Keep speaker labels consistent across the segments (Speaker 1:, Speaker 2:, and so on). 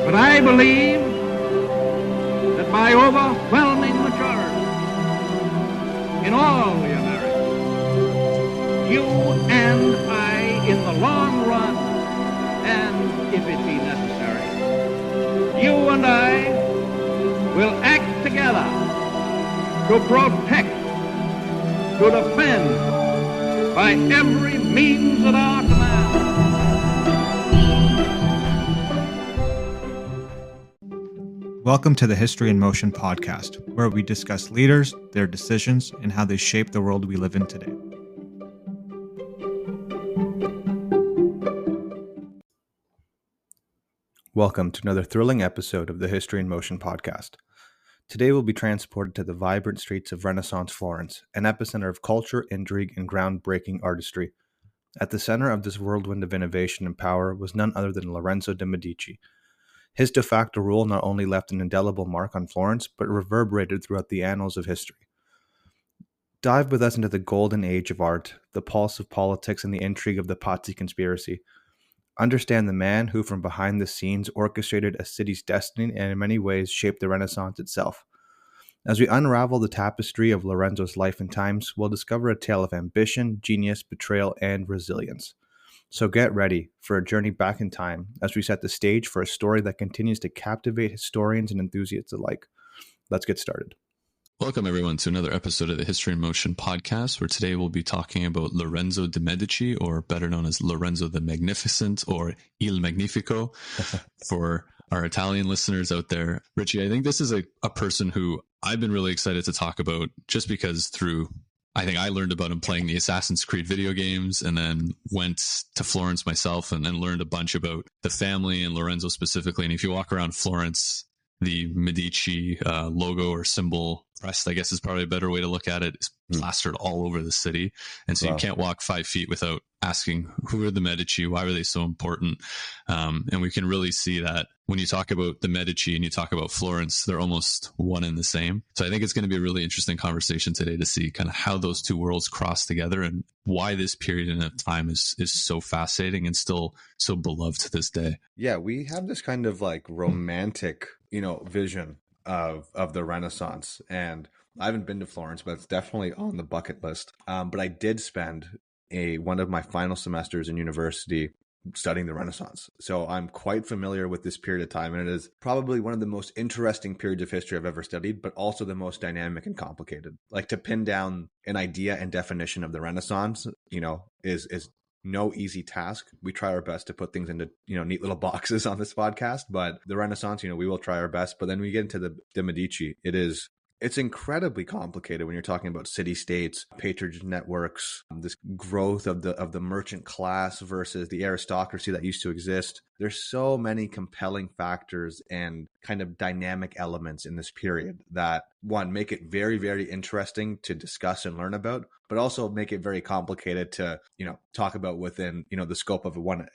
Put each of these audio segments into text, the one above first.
Speaker 1: But I believe that by overwhelming majority in all the Americas, you and I, in the long run, and if it be necessary, you and I will act together to protect, to defend, by every means at our command.
Speaker 2: Welcome to the History in Motion podcast, where we discuss leaders, their decisions, and how they shape the world we live in today. Welcome to another thrilling episode of the History in Motion podcast. Today we'll be transported to the vibrant streets of Renaissance Florence, an epicenter of culture, intrigue, and groundbreaking artistry. At the center of this whirlwind of innovation and power was none other than Lorenzo de Medici. His de facto rule not only left an indelible mark on Florence, but reverberated throughout the annals of history. Dive with us into the golden age of art, the pulse of politics, and the intrigue of the Pazzi Conspiracy. Understand the man who, from behind the scenes, orchestrated a city's destiny and in many ways shaped the Renaissance itself. As we unravel the tapestry of Lorenzo's life and times, we'll discover a tale of ambition, genius, betrayal, and resilience. So get ready for a journey back in time as we set the stage for a story that continues to captivate historians and enthusiasts alike. Let's get started.
Speaker 3: Welcome, everyone, to another episode of the History in Motion podcast, where today we'll be talking about Lorenzo de Medici, or better known as Lorenzo the Magnificent, or Il Magnifico, for our Italian listeners out there. Ritchie, I think this is a person who I've been really excited to talk about, just because I think I learned about him playing the Assassin's Creed video games, and then went to Florence myself and then learned a bunch about the family and Lorenzo specifically. And if you walk around Florence, the Medici logo or symbol, crest, I guess is probably a better way to look at it, is plastered all over the city. And so You can't walk 5 feet without asking, who are the Medici? Why were they so important? And we can really see that when you talk about the Medici and you talk about Florence, they're almost one and the same. So I think it's going to be a really interesting conversation today to see kind of how those two worlds cross together and why this period in time is so fascinating and still so beloved to this day.
Speaker 4: Yeah, we have this kind of like romantic, vision of the Renaissance. And I haven't been to Florence, but it's definitely on the bucket list. But I did spend one of my final semesters in university studying the Renaissance. So I'm quite familiar with this period of time, and it is probably one of the most interesting periods of history I've ever studied, but also the most dynamic and complicated. Like, to pin down an idea and definition of the Renaissance, is no easy task. We try our best to put things into, neat little boxes on this podcast, but the Renaissance, we will try our best. But then we get into the Medici. It's incredibly complicated when you're talking about city-states, patronage networks, this growth of the merchant class versus the aristocracy that used to exist. There's so many compelling factors and kind of dynamic elements in this period that, one, make it very, very interesting to discuss and learn about, but also make it very complicated to, talk about within, the scope of a 1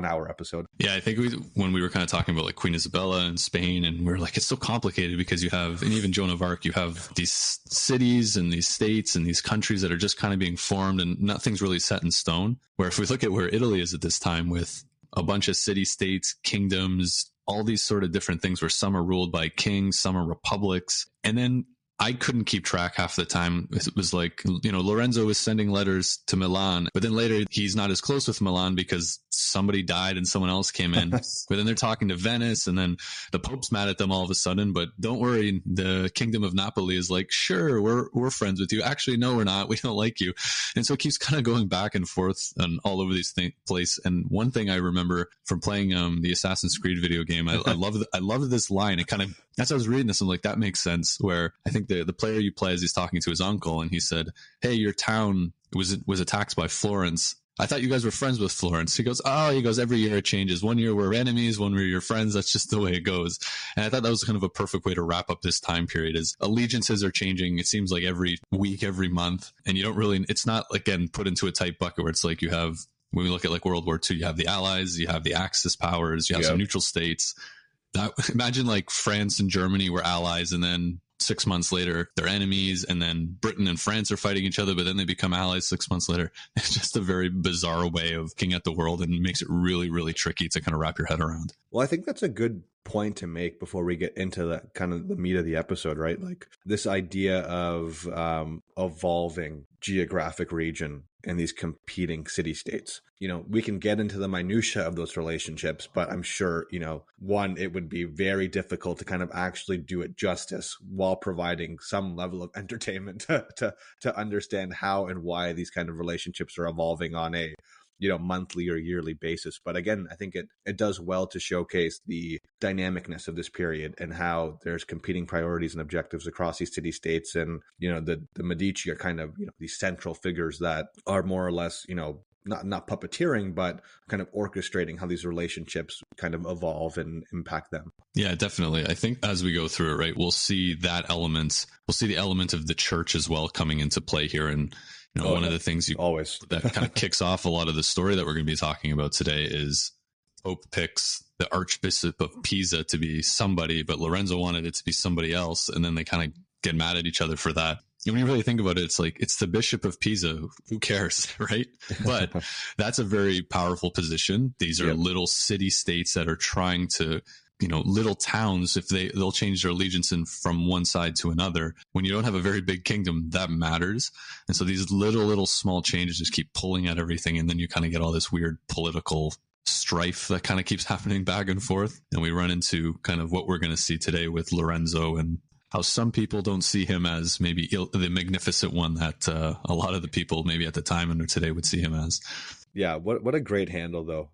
Speaker 4: hour episode.
Speaker 3: Yeah, I think when we were kind of talking about like Queen Isabella and Spain, and we are like, it's so complicated because you have, and even Joan of Arc, you have these cities and these states and these countries that are just kind of being formed and nothing's really set in stone. Where if we look at where Italy is at this time, with a bunch of city-states, kingdoms, all these sort of different things where some are ruled by kings, some are republics. And then I couldn't keep track half the time. It was like, Lorenzo was sending letters to Milan, but then later he's not as close with Milan because somebody died and someone else came in. But then they're talking to Venice, and then the Pope's mad at them all of a sudden. But don't worry, the Kingdom of Napoli is like, sure, we're friends with you. Actually, no, we're not. We don't like you. And so it keeps kind of going back and forth and all over these places. And one thing I remember from playing the Assassin's Creed video game, I love this line. It kind of, as I was reading this, I'm like, that makes sense. Where I think the player you play as he's talking to his uncle, and he said, hey, your town was attacked by Florence. I thought you guys were friends with Florence. He goes, every year it changes. 1 year we're enemies, 1 year you're friends. That's just the way it goes. And I thought that was kind of a perfect way to wrap up this time period, is allegiances are changing. It seems like every week, every month. And you don't really, it's not, again, put into a tight bucket where it's like you have, when we look at like World War II, you have the Allies, you have the Axis powers, you have some neutral states. Imagine like France and Germany were allies, and then 6 months later, they're enemies, and then Britain and France are fighting each other, but then they become allies 6 months later. It's just a very bizarre way of looking at the world, and makes it really, really tricky to kind of wrap your head around.
Speaker 4: Well, I think that's a good point to make before we get into the kind of the meat of the episode, right? Like this idea of evolving geographic region and these competing city states. We can get into the minutia of those relationships, but I'm sure, one, it would be very difficult to kind of actually do it justice while providing some level of entertainment to understand how and why these kind of relationships are evolving on a monthly or yearly basis. But again, I think it does well to showcase the dynamicness of this period and how there's competing priorities and objectives across these city states. And, the Medici are kind of, these central figures that are more or less, not puppeteering, but kind of orchestrating how these relationships kind of evolve and impact them.
Speaker 3: Yeah, definitely. I think as we go through it, right, we'll see that element. We'll see the element of the church as well coming into play here. And one of the things
Speaker 4: always
Speaker 3: that kind of kicks off a lot of the story that we're going to be talking about today is Pope picks the Archbishop of Pisa to be somebody, but Lorenzo wanted it to be somebody else. And then they kind of get mad at each other for that. And when you really think about it, it's like, it's the Bishop of Pisa. Who cares, right? But that's a very powerful position. These are little city states that are trying to, little towns, if they'll change their allegiance from one side to another. When you don't have a very big kingdom, that matters. And so these little small changes just keep pulling at everything. And then you kind of get all this weird political strife that kind of keeps happening back and forth. And we run into kind of what we're going to see today with Lorenzo and how some people don't see him as maybe the magnificent one that a lot of the people maybe at the time and today would see him as.
Speaker 4: Yeah. What a great handle though,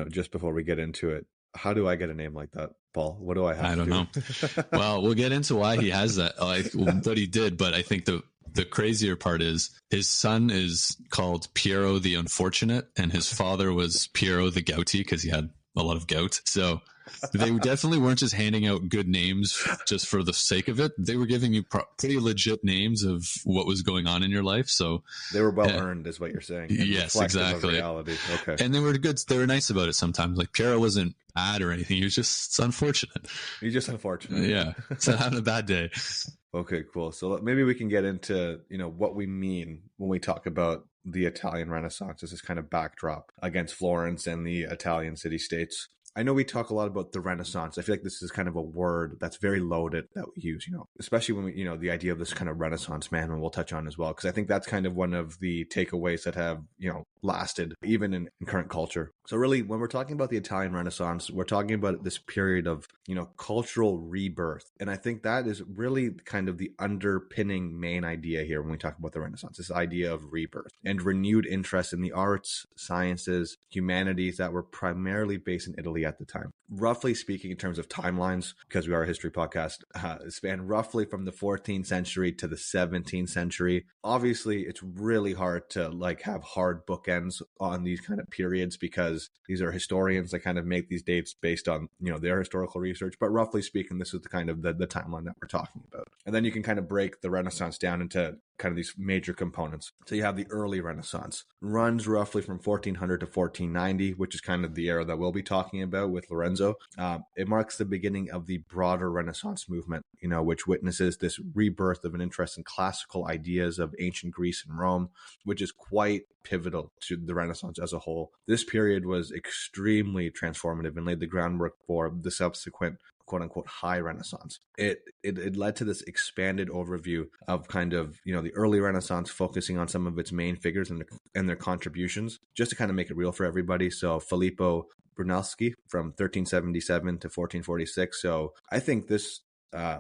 Speaker 4: just before we get into it. How do I get a name like that, Paul? What do I have?
Speaker 3: I don't know. Well, we'll get into why he has that, what he did. But I think the crazier part is his son is called Piero the Unfortunate, and his father was Piero the Gouty because he had a lot of gout. So they definitely weren't just handing out good names just for the sake of it. They were giving you pretty legit names of what was going on in your life. So
Speaker 4: they were well earned, is what you're saying.
Speaker 3: Yes, exactly.
Speaker 4: Reality. Okay.
Speaker 3: And they were good. They were nice about it sometimes. Like Piero wasn't bad or anything. He was just unfortunate.
Speaker 4: He's just unfortunate.
Speaker 3: Yeah. So having a bad day.
Speaker 4: Okay, cool. So maybe we can get into, what we mean when we talk about the Italian Renaissance as this kind of backdrop against Florence and the Italian city-states. I know we talk a lot about the Renaissance. I feel like this is kind of a word that's very loaded that we use, especially when we, the idea of this kind of Renaissance man, and we'll touch on as well, because I think that's kind of one of the takeaways that have, lasted even in current culture. So really, when we're talking about the Italian Renaissance, we're talking about this period of, cultural rebirth. And I think that is really kind of the underpinning main idea here when we talk about the Renaissance, this idea of rebirth and renewed interest in the arts, sciences, humanities that were primarily based in Italy at the time. Roughly speaking, in terms of timelines, because we are a history podcast, span roughly from the 14th century to the 17th century. Obviously, it's really hard to have hard bookends on these kind of periods because these are historians that kind of make these dates based on, their historical research. But roughly speaking, this is the kind of the timeline that we're talking about. And then you can kind of break the Renaissance down into kind of these major components. So you have the early Renaissance, runs roughly from 1400 to 1490, which is kind of the era that we'll be talking about with Lorenzo. It marks the beginning of the broader Renaissance movement, which witnesses this rebirth of an interest in classical ideas of ancient Greece and Rome, which is quite pivotal to the Renaissance as a whole. This period was extremely transformative and laid the groundwork for the subsequent quote unquote high Renaissance. It led to this expanded overview of kind of, the early Renaissance focusing on some of its main figures and their contributions, just to kind of make it real for everybody. So Filippo Brunelleschi from 1377 to 1446. So I think this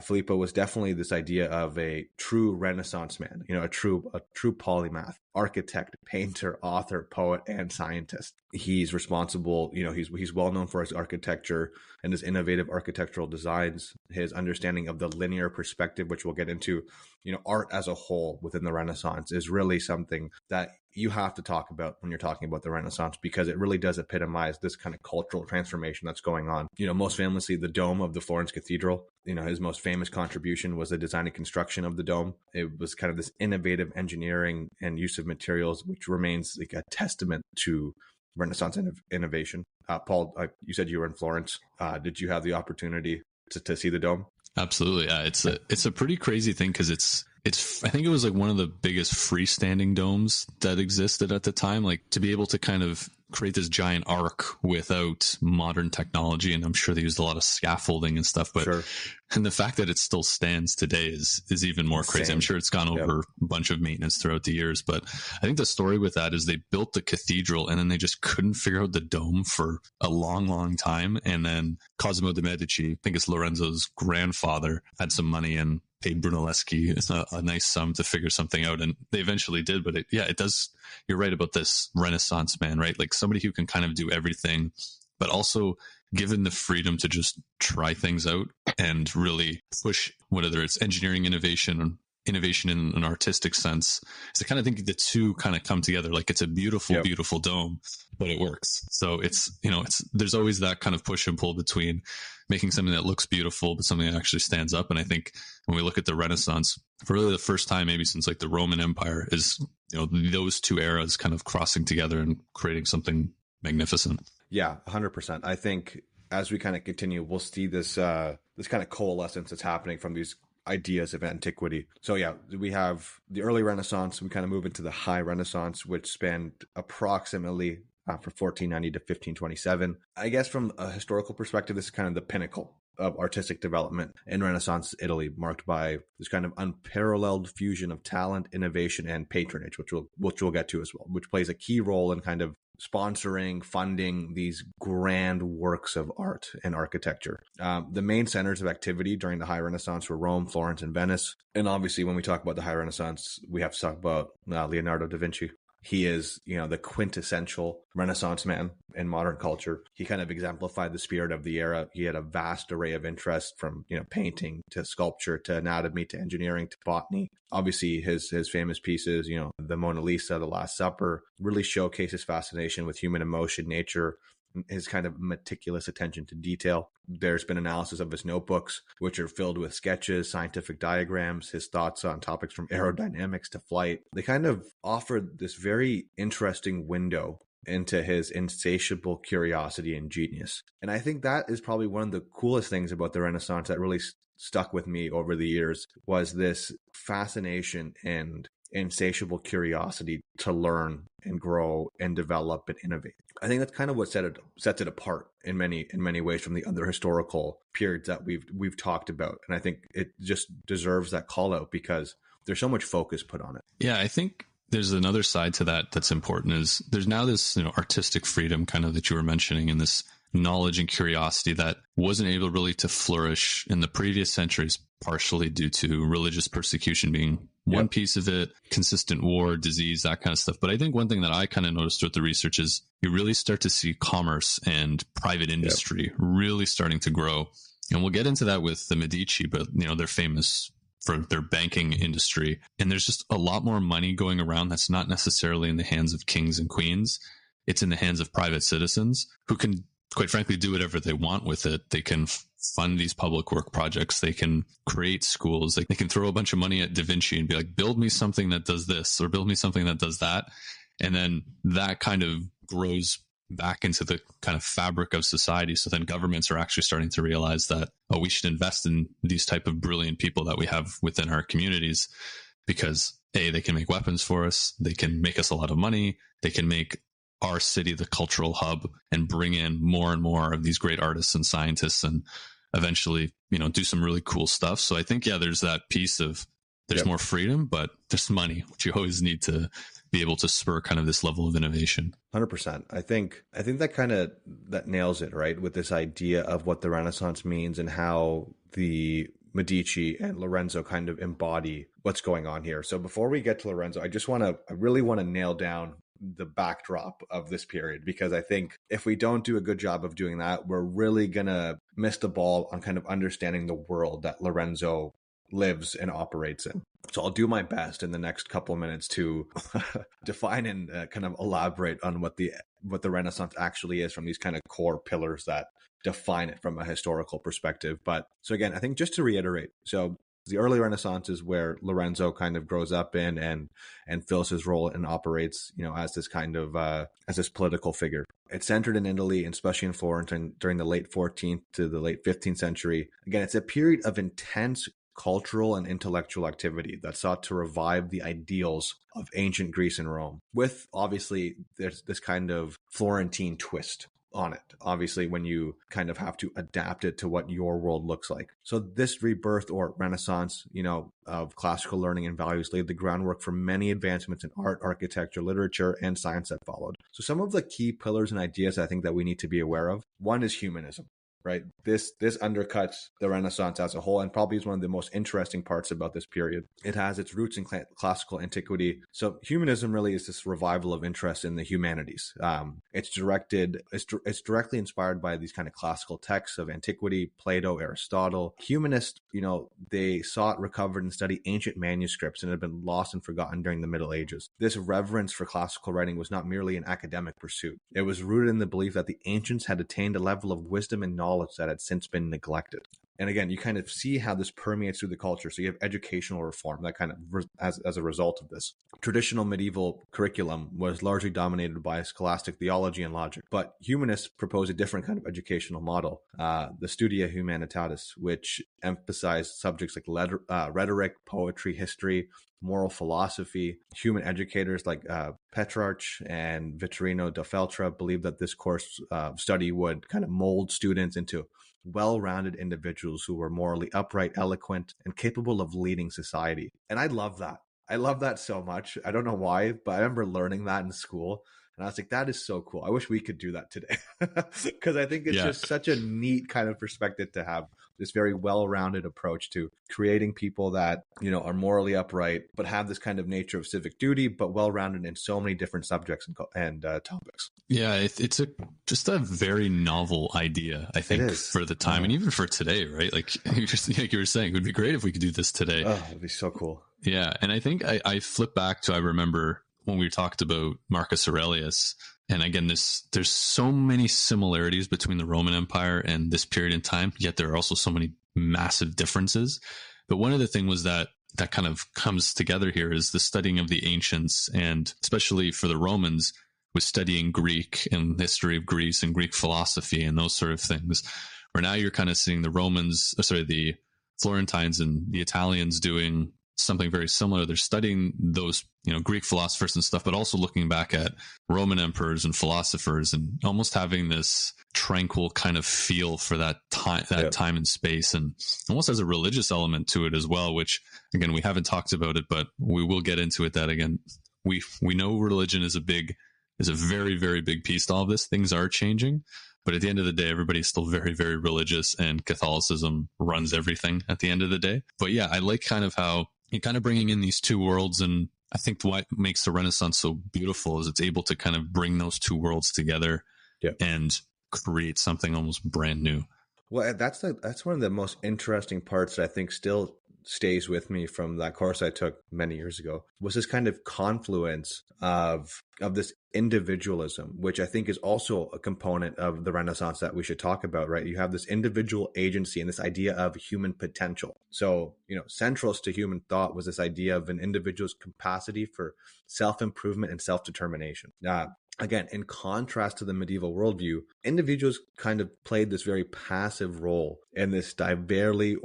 Speaker 4: Filippo was definitely this idea of a true Renaissance man, a true polymath, architect, painter, author, poet, and scientist. He's responsible, he's well known for his architecture and his innovative architectural designs, his understanding of the linear perspective, which we'll get into. Art as a whole within the Renaissance is really something that you have to talk about when you're talking about the Renaissance, because it really does epitomize this kind of cultural transformation that's going on. Most famously, the dome of the Florence Cathedral. His most famous contribution was the design and construction of the dome. It was kind of this innovative engineering and use of materials, which remains like a testament to Renaissance innovation. Paul, you said you were in Florence. Did you have the opportunity to see the dome?
Speaker 3: Absolutely. It's a pretty crazy thing because it's I think it was like one of the biggest freestanding domes that existed at the time. Like to be able to kind of create this giant arc without modern technology. And I'm sure they used a lot of scaffolding and stuff, but
Speaker 4: Sure.
Speaker 3: and the fact that it still stands today is even more crazy.
Speaker 4: Insane.
Speaker 3: I'm sure it's gone over a bunch of maintenance throughout the years, but I think the story with that is they built the cathedral and then they just couldn't figure out the dome for a long, long time. And then Cosimo de Medici, I think it's Lorenzo's grandfather, had some money and paid Brunelleschi a nice sum to figure something out. And they eventually did, but it does. You're right about this Renaissance man, right? Like somebody who can kind of do everything, but also given the freedom to just try things out and really push, whether it's engineering innovation in an artistic sense. So I kind of think the two kind of come together. Like it's a beautiful, beautiful dome, but it works. So there's always that kind of push and pull between making something that looks beautiful, but something that actually stands up. And I think when we look at the Renaissance, for really the first time, maybe since like the Roman Empire, is, those two eras kind of crossing together and creating something magnificent.
Speaker 4: Yeah, 100%. I think as we kind of continue, we'll see this this kind of coalescence that's happening from these ideas of antiquity. So yeah, we have the early Renaissance. We kind of move into the high Renaissance, which spanned approximately from 1490 to 1527. I guess from a historical perspective, this is kind of the pinnacle of artistic development in Renaissance Italy, marked by this kind of unparalleled fusion of talent, innovation, and patronage, which we'll get to as well, which plays a key role in kind of sponsoring, funding these grand works of art and architecture. The main centers of activity during the High Renaissance were Rome, Florence, and Venice. And obviously, when we talk about the High Renaissance, we have to talk about Leonardo da Vinci. He is, the quintessential Renaissance man in modern culture. He kind of exemplified the spirit of the era. He had a vast array of interests, from, painting to sculpture to anatomy to engineering to botany. Obviously, his famous pieces, the Mona Lisa, the Last Supper, really showcase his fascination with human emotion, nature, his kind of meticulous attention to detail. There's been analysis of his notebooks, which are filled with sketches, scientific diagrams, his thoughts on topics from aerodynamics to flight. They kind of offered this very interesting window into his insatiable curiosity and genius. And I think that is probably one of the coolest things about the Renaissance that really stuck with me over the years, was this fascination and insatiable curiosity to learn and grow and develop and innovate. I think that's kind of what sets it apart in many ways from the other historical periods that we've talked about. And I think it just deserves that call out because there's so much focus put on it.
Speaker 3: Yeah, I think there's another side to that that's important, is there's now this artistic freedom kind of that you were mentioning, and this knowledge and curiosity that wasn't able really to flourish in the previous centuries, partially due to religious persecution being one piece of it, consistent war, disease, that kind of stuff. But I think one thing that I kind of noticed with the research is you really start to see commerce and private industry really starting to grow. And we'll get into that with the Medici, but they're famous for their banking industry. And there's just a lot more money going around that's not necessarily in the hands of kings and queens. It's in the hands of private citizens who can, quite frankly, do whatever they want with it. They can fund these public work projects. They can create schools. They can throw a bunch of money at Da Vinci and be like, build me something that does this, or build me something that does that. And then that kind of grows back into the kind of fabric of society. So then governments are actually starting to realize that, we should invest in these type of brilliant people that we have within our communities, because they can make weapons for us. They can make us a lot of money. They can make our city the cultural hub and bring in more and more of these great artists and scientists, and eventually, do some really cool stuff. So I think, there's that piece of there's more freedom, but there's money, which you always need to be able to spur kind of this level of innovation.
Speaker 4: 100%. I think that nails it, right? With this idea of what the Renaissance means and how the Medici and Lorenzo kind of embody what's going on here. So before we get to Lorenzo, I really want to nail down the backdrop of this period, because I think if we don't do a good job of doing that, we're really going to miss the ball on kind of understanding the world that Lorenzo lives and operates in. So I'll do my best in the next couple of minutes to define and kind of elaborate on what the Renaissance actually is from these kind of core pillars that define it from a historical perspective. But so again, I think just to reiterate, so the early Renaissance is where Lorenzo kind of grows up in and fills his role and operates, as this kind of as this political figure. It's centered in Italy, and especially in Florence, and during the late 14th to the late 15th century. Again, it's a period of intense cultural and intellectual activity that sought to revive the ideals of ancient Greece and Rome, with obviously there's this kind of Florentine twist on it, obviously, when you kind of have to adapt it to what your world looks like. So this rebirth or renaissance, of classical learning and values laid the groundwork for many advancements in art, architecture, literature, and science that followed. So some of the key pillars and ideas I think that we need to be aware of, one is humanism. Right. This undercuts the Renaissance as a whole and probably is one of the most interesting parts about this period. It has its roots in classical antiquity. So humanism really is this revival of interest in the humanities. It's directly inspired by these kind of classical texts of antiquity, Plato, Aristotle. Humanists, they sought, recovered, and studied ancient manuscripts and had been lost and forgotten during the Middle Ages. This reverence for classical writing was not merely an academic pursuit. It was rooted in the belief that the ancients had attained a level of wisdom and knowledge that had since been neglected. And again, you kind of see how this permeates through the culture. So you have educational reform that kind of, as a result of this. Traditional medieval curriculum was largely dominated by scholastic theology and logic, but humanists propose a different kind of educational model, the Studia Humanitatis, which emphasized subjects like rhetoric, poetry, history, moral philosophy. Human educators like Petrarch and Vittorino da Feltre believed that this course of study would kind of mold students into well-rounded individuals who were morally upright, eloquent, and capable of leading society. And I love that. I love that so much. I don't know why, but I remember learning that in school. And I was like, that is so cool. I wish we could do that today. Because I think it's just such a neat kind of perspective to have this very well-rounded approach to creating people that, are morally upright, but have this kind of nature of civic duty, but well-rounded in so many different subjects and topics.
Speaker 3: Yeah, it's just a very novel idea, I think, for the time and even for today, right? Like you were saying, it would be great if we could do this today.
Speaker 4: Oh, it'd be so cool.
Speaker 3: Yeah, and I think I flip back to, I remember when we talked about Marcus Aurelius, and again, there's so many similarities between the Roman Empire and this period in time, yet there are also so many massive differences. But one of the things was that kind of comes together here is the studying of the ancients, and especially for the Romans, was studying Greek and the history of Greece and Greek philosophy and those sort of things. Where now you're kind of seeing the Florentines and the Italians doing something very similar. They're studying those, Greek philosophers and stuff, but also looking back at Roman emperors and philosophers and almost having this tranquil kind of feel for that time and space, and almost has a religious element to it as well, which again, we haven't talked about it, but we will get into it. That again, we know religion is a very, very big piece to all of this. Things are changing, but at the end of the day, everybody's still very, very religious, and Catholicism runs everything at the end of the day. But yeah, I like kind of how you're kind of bringing in these two worlds, and I think what makes the Renaissance so beautiful is it's able to kind of bring those two worlds together and create something almost brand new.
Speaker 4: Well, that's one of the most interesting parts that I think still stays with me from that course I took many years ago, was this kind of confluence of this individualism, which I think is also a component of the Renaissance that we should talk about, right? You have this individual agency and this idea of human potential. So, central to human thought was this idea of an individual's capacity for self-improvement and self-determination. Again, in contrast to the medieval worldview, individuals kind of played this very passive role in this divinely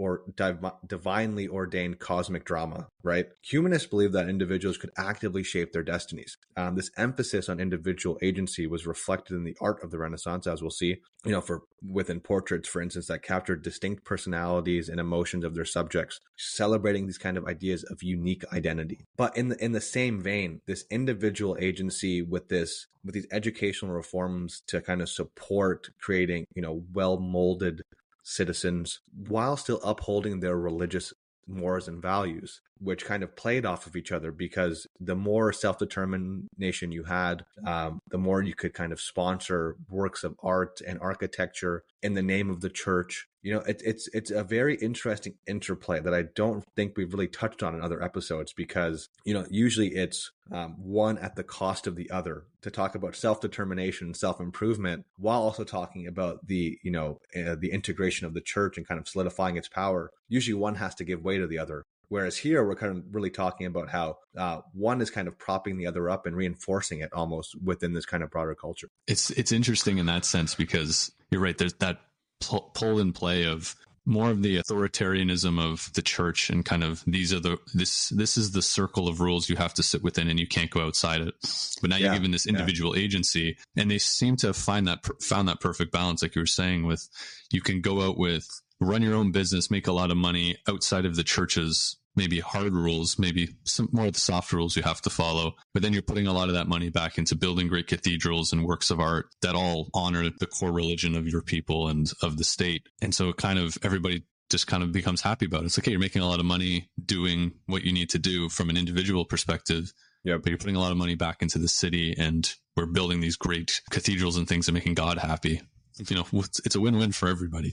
Speaker 4: ordained cosmic drama, right? Humanists believe that individuals could actively shape their destinies. This emphasis on individual agency was reflected in the art of the Renaissance, as we'll see, within portraits, for instance, that captured distinct personalities and emotions of their subjects, celebrating these kind of ideas of unique identity. But in the same vein, this individual agency with these educational reforms to kind of support creating, well-molded citizens while still upholding their religious mores and values, which kind of played off of each other, because the more self-determination you had, the more you could kind of sponsor works of art and architecture in the name of the church. It's a very interesting interplay that I don't think we've really touched on in other episodes, because, usually it's one at the cost of the other, to talk about self-determination and self-improvement while also talking about the integration of the church and kind of solidifying its power. Usually one has to give way to the other. Whereas here, we're kind of really talking about how one is kind of propping the other up and reinforcing it almost within this kind of broader culture.
Speaker 3: It's interesting in that sense, because you're right. There's that pull and play of more of the authoritarianism of the church, and kind of this is the circle of rules you have to sit within, and you can't go outside it. But now you're given this individual agency, and they seem to have found that perfect balance, like you were saying, with you can go out with run your own business, make a lot of money outside of the church's maybe hard rules, maybe some more of the soft rules you have to follow. But then you're putting a lot of that money back into building great cathedrals and works of art that all honor the core religion of your people and of the state. And so kind of everybody just kind of becomes happy about it. It's like, hey, you're making a lot of money doing what you need to do from an individual perspective. Yeah, but you're putting a lot of money back into the city, and we're building these great cathedrals and things and making God happy. You know, it's a win-win for everybody.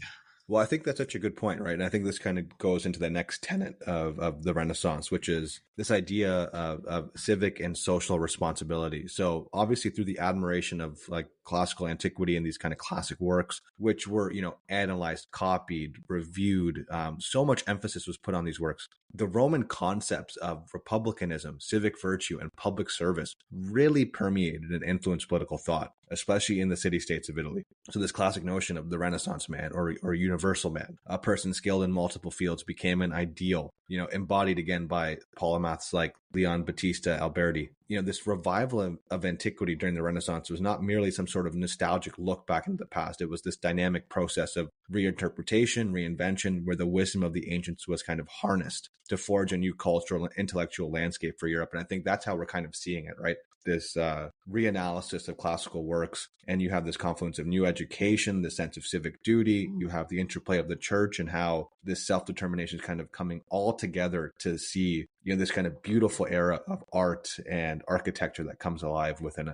Speaker 4: Well, I think that's such a good point, right? And I think this kind of goes into the next tenet of the Renaissance, which is this idea of civic and social responsibility. So obviously through the admiration of like classical antiquity and these kind of classic works, which were, you know, analyzed, copied, reviewed, so much emphasis was put on these works. The Roman concepts of republicanism, civic virtue, and public service really permeated and influenced political thought, especially in the city-states of Italy. So this classic notion of the Renaissance man or universal man, a person skilled in multiple fields, became an ideal, you know, embodied again by polymaths like Leon Battista Alberti. You know, this revival of antiquity during the Renaissance was not merely some sort of nostalgic look back into the past. It was this dynamic process of reinterpretation, reinvention, where the wisdom of the ancients was kind of harnessed to forge a new cultural and intellectual landscape for Europe. And I think that's how we're kind of seeing it, right? This reanalysis of classical works, and you have this confluence of new education, the sense of civic duty, you have the interplay of the church and how this self-determination is kind of coming all together to see, you know, this kind of beautiful era of art and architecture that comes alive within it.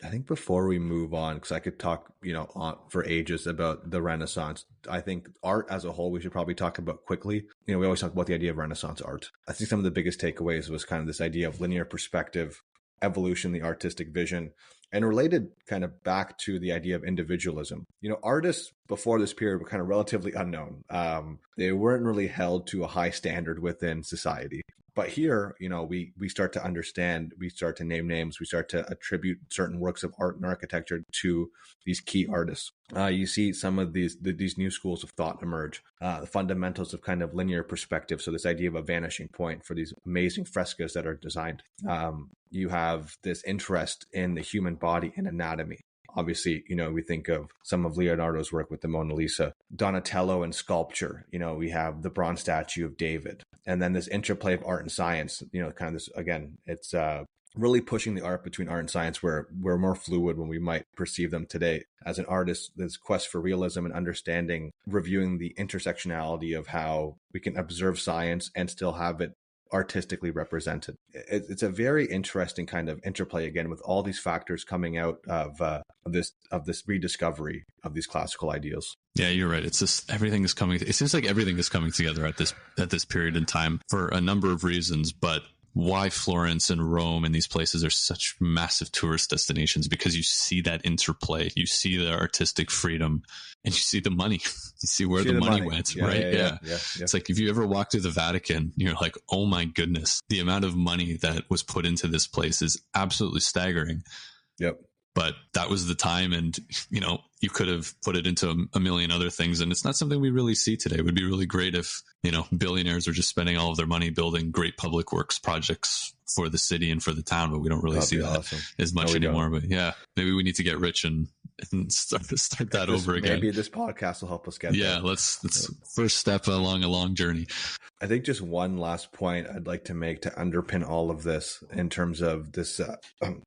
Speaker 4: I think before we move on, because I could talk, you know, for ages about the Renaissance, I think art as a whole, we should probably talk about quickly. You know, we always talk about the idea of Renaissance art. I think some of the biggest takeaways was kind of this idea of linear perspective, evolution, the artistic vision, and related kind of back to the idea of individualism. You know, artists before this period were kind of relatively unknown. They weren't really held to a high standard within society. But here, you know, we start to understand, we start to name names, we start to attribute certain works of art and architecture to these key artists. You see some of these new schools of thought emerge, the fundamentals of kind of linear perspective. So this idea of a vanishing point for these amazing frescoes that are designed. You have this interest in the human body and anatomy. Obviously, you know, we think of some of Leonardo's work with the Mona Lisa, Donatello and sculpture. You know, we have the bronze statue of David, and then this interplay of art and science, you know, kind of this, again, it's really pushing the art between art and science where we're more fluid when we might perceive them today. As an artist, this quest for realism and understanding, reviewing the intersectionality of how we can observe science and still have it artistically represented. It's a very interesting kind of interplay again with all these factors coming out of this rediscovery of these classical ideals.
Speaker 3: Yeah, you're right. It's just everything is coming. It seems like everything is coming together at this period in time for a number of reasons, but why Florence and Rome and these places are such massive tourist destinations, because you see that interplay, you see the artistic freedom, and you see the money. You see where the money went, right? Yeah. It's like if you ever walk through the Vatican, you're like, oh my goodness, the amount of money that was put into this place is absolutely staggering.
Speaker 4: Yep.
Speaker 3: But that was the time, and you know, you could have put it into a million other things, and it's not something we really see today. It would be really great if, you know, billionaires are just spending all of their money building great public works projects for the city and for the town, but we don't really see that as much anymore. But yeah, maybe we need to get rich and start that over again.
Speaker 4: Maybe this podcast will help us get there.
Speaker 3: Yeah, let's first step along a long journey.
Speaker 4: I think just one last point I'd like to make to underpin all of this in terms of this,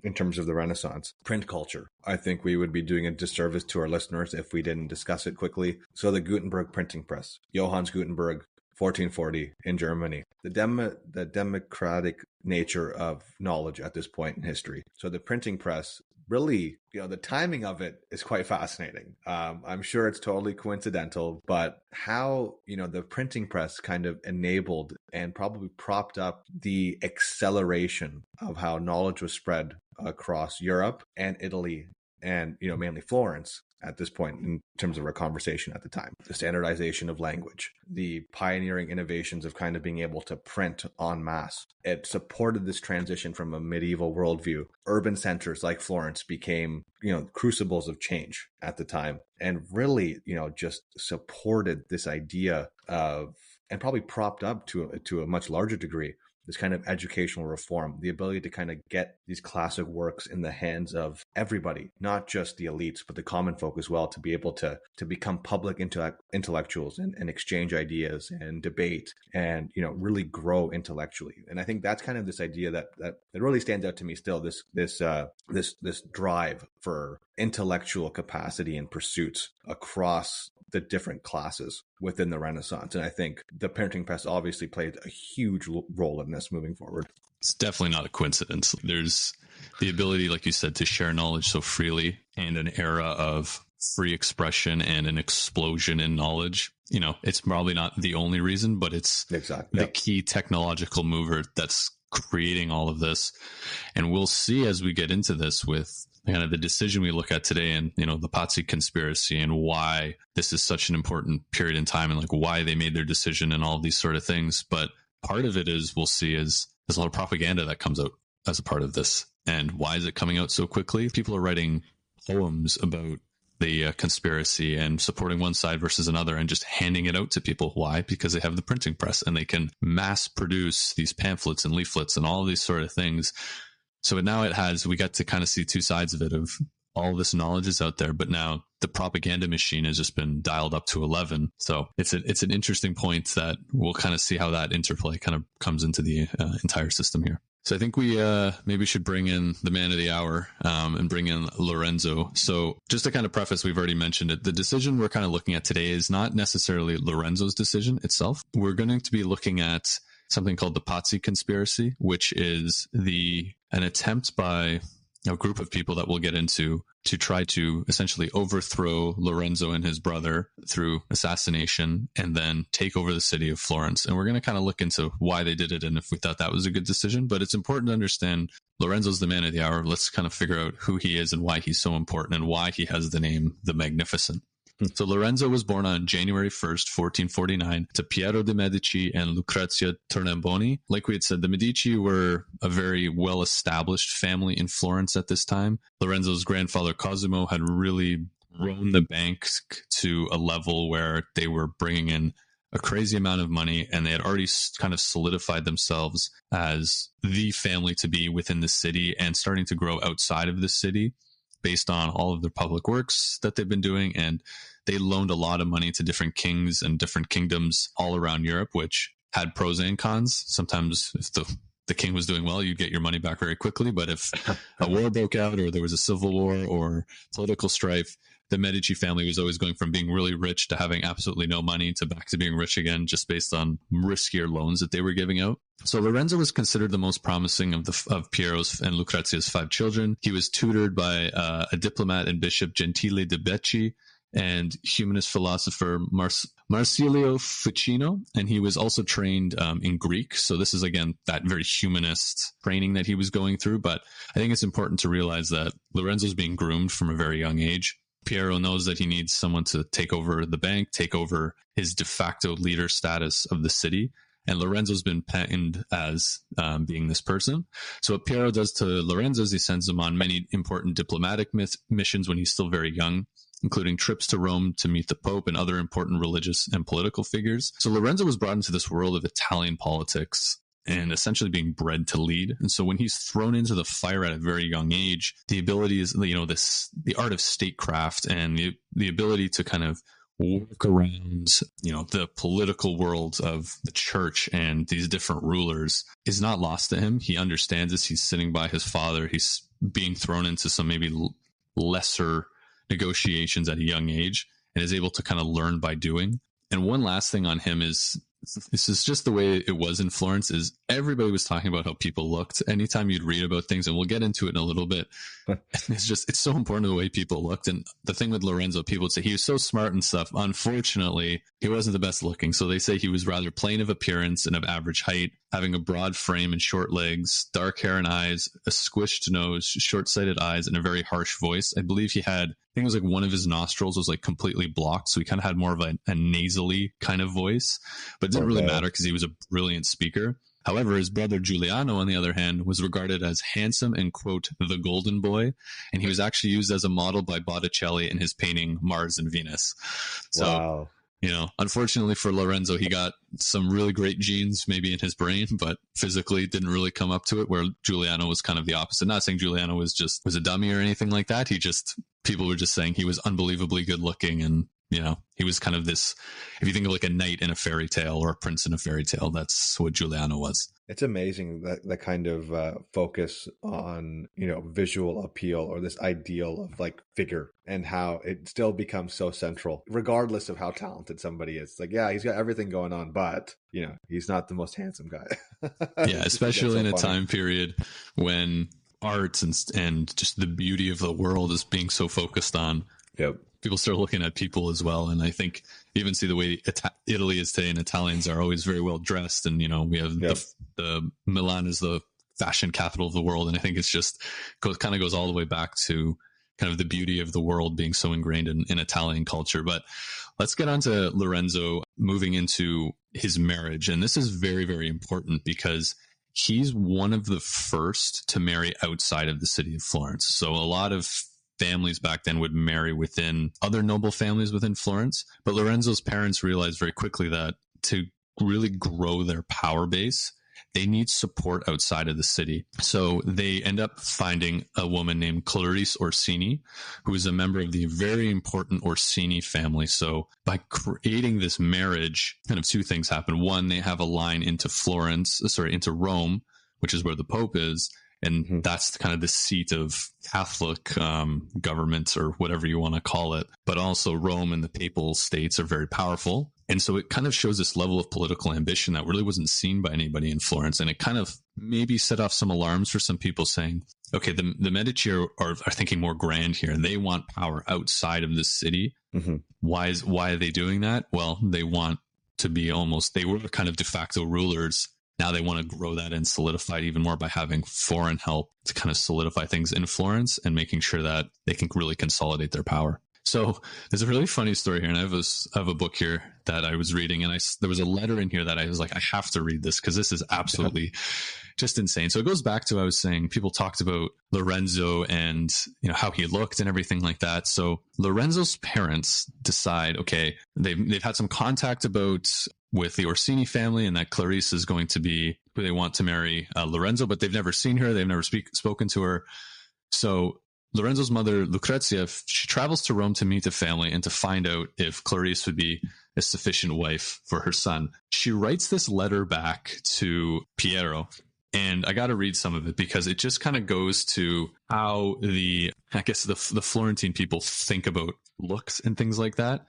Speaker 4: in terms of the Renaissance, print culture. I think we would be doing a disservice to our listeners if we didn't discuss it quickly. So the Gutenberg printing press, Johannes Gutenberg, 1440 in Germany, the democratic nature of knowledge at this point in history. So the printing press, really, you know, the timing of it is quite fascinating. I'm sure it's totally coincidental, but how, you know, the printing press kind of enabled and probably propped up the acceleration of how knowledge was spread across Europe and Italy and, you know, mainly Florence at this point in terms of our conversation at the time. The standardization of language, the pioneering innovations of kind of being able to print en masse. It supported this transition from a medieval worldview. Urban centers like Florence became, crucibles of change at the time, and really, just supported this idea of, and probably propped up to a much larger degree, this kind of educational reform, the ability to kind of get these classic works in the hands of everybody, not just the elites, but the common folk as well, to be able to become public intellectuals and exchange ideas and debate and, really grow intellectually. And I think that's kind of this idea that really stands out to me still, this drive for intellectual capacity and pursuits across the different classes within the Renaissance. And I think the printing press obviously played a huge role in this moving forward.
Speaker 3: It's definitely not a coincidence. There's the ability, like you said, to share knowledge so freely, and an era of free expression and an explosion in knowledge. It's probably not the only reason, but it's the key technological mover that's creating all of this. And we'll see as we get into this with kind of the decision we look at today, and the Pazzi Conspiracy, and why this is such an important period in time, and like why they made their decision and all of these sort of things. But part of it is, we'll see, is there's a lot of propaganda that comes out as a part of this. And why is it coming out so quickly? People are writing poems about the conspiracy and supporting one side versus another, and just handing it out to people. Why? Because they have the printing press, and they can mass produce these pamphlets and leaflets and all these sort of things. So now we got to kind of see two sides of it, of all this knowledge is out there, but now the propaganda machine has just been dialed up to 11. So it's an interesting point that we'll kind of see how that interplay kind of comes into the entire system here. So I think we maybe should bring in the man of the hour and bring in Lorenzo. So just to kind of preface, we've already mentioned it. The decision we're kind of looking at today is not necessarily Lorenzo's decision itself. We're going to be looking at something called the Pazzi Conspiracy, which is an attempt by a group of people that we'll get into to try to essentially overthrow Lorenzo and his brother through assassination, and then take over the city of Florence. And we're going to kind of look into why they did it and if we thought that was a good decision. But it's important to understand Lorenzo's the man of the hour. Let's kind of figure out who he is and why he's so important, and why he has the name the Magnificent. So Lorenzo was born on January 1st, 1449, to Piero de Medici and Lucrezia Tornabuoni. Like we had said, the Medici were a very well-established family in Florence at this time. Lorenzo's grandfather Cosimo had really grown the bank to a level where they were bringing in a crazy amount of money, and they had already kind of solidified themselves as the family to be within the city, and starting to grow outside of the city, based on all of their public works that they've been doing. And they loaned a lot of money to different kings and different kingdoms all around Europe, which had pros and cons. Sometimes if the king was doing well, you'd get your money back very quickly. But if a war broke out, or there was a civil war or political strife, the Medici family was always going from being really rich to having absolutely no money to back to being rich again, just based on riskier loans that they were giving out. So Lorenzo was considered the most promising of Piero's and Lucrezia's 5 children. He was tutored by a diplomat and bishop, Gentile de Becci, and humanist philosopher Marsilio Ficino. And he was also trained in Greek. So this is, again, that very humanist training that he was going through. But I think it's important to realize that Lorenzo's being groomed from a very young age. Piero knows that he needs someone to take over the bank, take over his de facto leader status of the city. And Lorenzo's been patented as being this person. So what Piero does to Lorenzo is he sends him on many important diplomatic missions when he's still very young, including trips to Rome to meet the Pope and other important religious and political figures. So Lorenzo was brought into this world of Italian politics and essentially being bred to lead. And so when he's thrown into the fire at a very young age, the ability is, the art of statecraft and the ability to kind of work around, the political world of the church and these different rulers is not lost to him. He understands this. He's sitting by his father. He's being thrown into some maybe lesser negotiations at a young age, and is able to kind of learn by doing. And one last thing on him is, this is just the way it was in Florence, is everybody was talking about how people looked. Anytime you'd read about things, and we'll get into it in a little bit, it's so important the way people looked. And the thing with Lorenzo, people would say he was so smart and stuff. Unfortunately, he wasn't the best looking. So they say he was rather plain of appearance and of average height. having a broad frame and short legs, dark hair and eyes, a squished nose, short-sighted eyes, and a very harsh voice. I believe he had, I think it was like one of his nostrils was like completely blocked. So he kind of had more of a nasally kind of voice, but it didn't really matter because he was a brilliant speaker. However, his brother Giuliano, on the other hand, was regarded as handsome and, quote, the golden boy. And he was actually used as a model by Botticelli in his painting Mars and Venus. So,
Speaker 4: wow.
Speaker 3: You know, unfortunately for Lorenzo, he got some really great genes maybe in his brain, but physically didn't really come up to it, where Giuliano was kind of the opposite. Not saying Giuliano was a dummy or anything like that. People were just saying he was unbelievably good looking, and, you know, he was kind of this, if you think of like a knight in a fairy tale or a prince in a fairy tale, that's what Giuliano was.
Speaker 4: It's amazing that kind of focus on, you know, visual appeal, or this ideal of like figure, and how it still becomes so central, regardless of how talented somebody is. Like, yeah, he's got everything going on, but, you know, he's not the most handsome guy.
Speaker 3: Yeah, especially in a time period when art and just the beauty of the world is being so focused on.
Speaker 4: Yep.
Speaker 3: People start looking at people as well. And I think even see the way Italy is today, and Italians are always very well dressed. And, you know, we have the Milan is the fashion capital of the world. And I think it's just kind of goes all the way back to kind of the beauty of the world being so ingrained in Italian culture. But let's get on to Lorenzo moving into his marriage. And this is very, very important because he's one of the first to marry outside of the city of Florence. So a lot of families back then would marry within other noble families within Florence. But Lorenzo's parents realized very quickly that to really grow their power base, they need support outside of the city. So they end up finding a woman named Clarice Orsini, who is a member of the very important Orsini family. So by creating this marriage, kind of two things happen. One, they have a line into into Rome, which is where the Pope is. And that's kind of the seat of Catholic government, or whatever you want to call it. But also Rome and the papal states are very powerful. And so it kind of shows this level of political ambition that really wasn't seen by anybody in Florence. And it kind of maybe set off some alarms for some people, saying, okay, the Medici are thinking more grand here, and they want power outside of the city. Why are they doing that? Well, they want to be they were kind of de facto rulers. Now they want to grow that and solidify it even more by having foreign help to kind of solidify things in Florence and making sure that they can really consolidate their power. So there's a really funny story here, and I have a book here that I was reading, and there was a letter in here that I was like, I have to read this because this is absolutely just insane. So it goes back to, I was saying, people talked about Lorenzo and, you know, how he looked and everything like that. So Lorenzo's parents decide, okay, they've had some contact with the Orsini family, and that Clarice is going to be who they want to marry Lorenzo, but they've never seen her. They've never spoken to her. So Lorenzo's mother, Lucrezia, she travels to Rome to meet the family and to find out if Clarice would be a sufficient wife for her son. She writes this letter back to Piero, and I got to read some of it because it just kind of goes to how the Florentine people think about looks and things like that.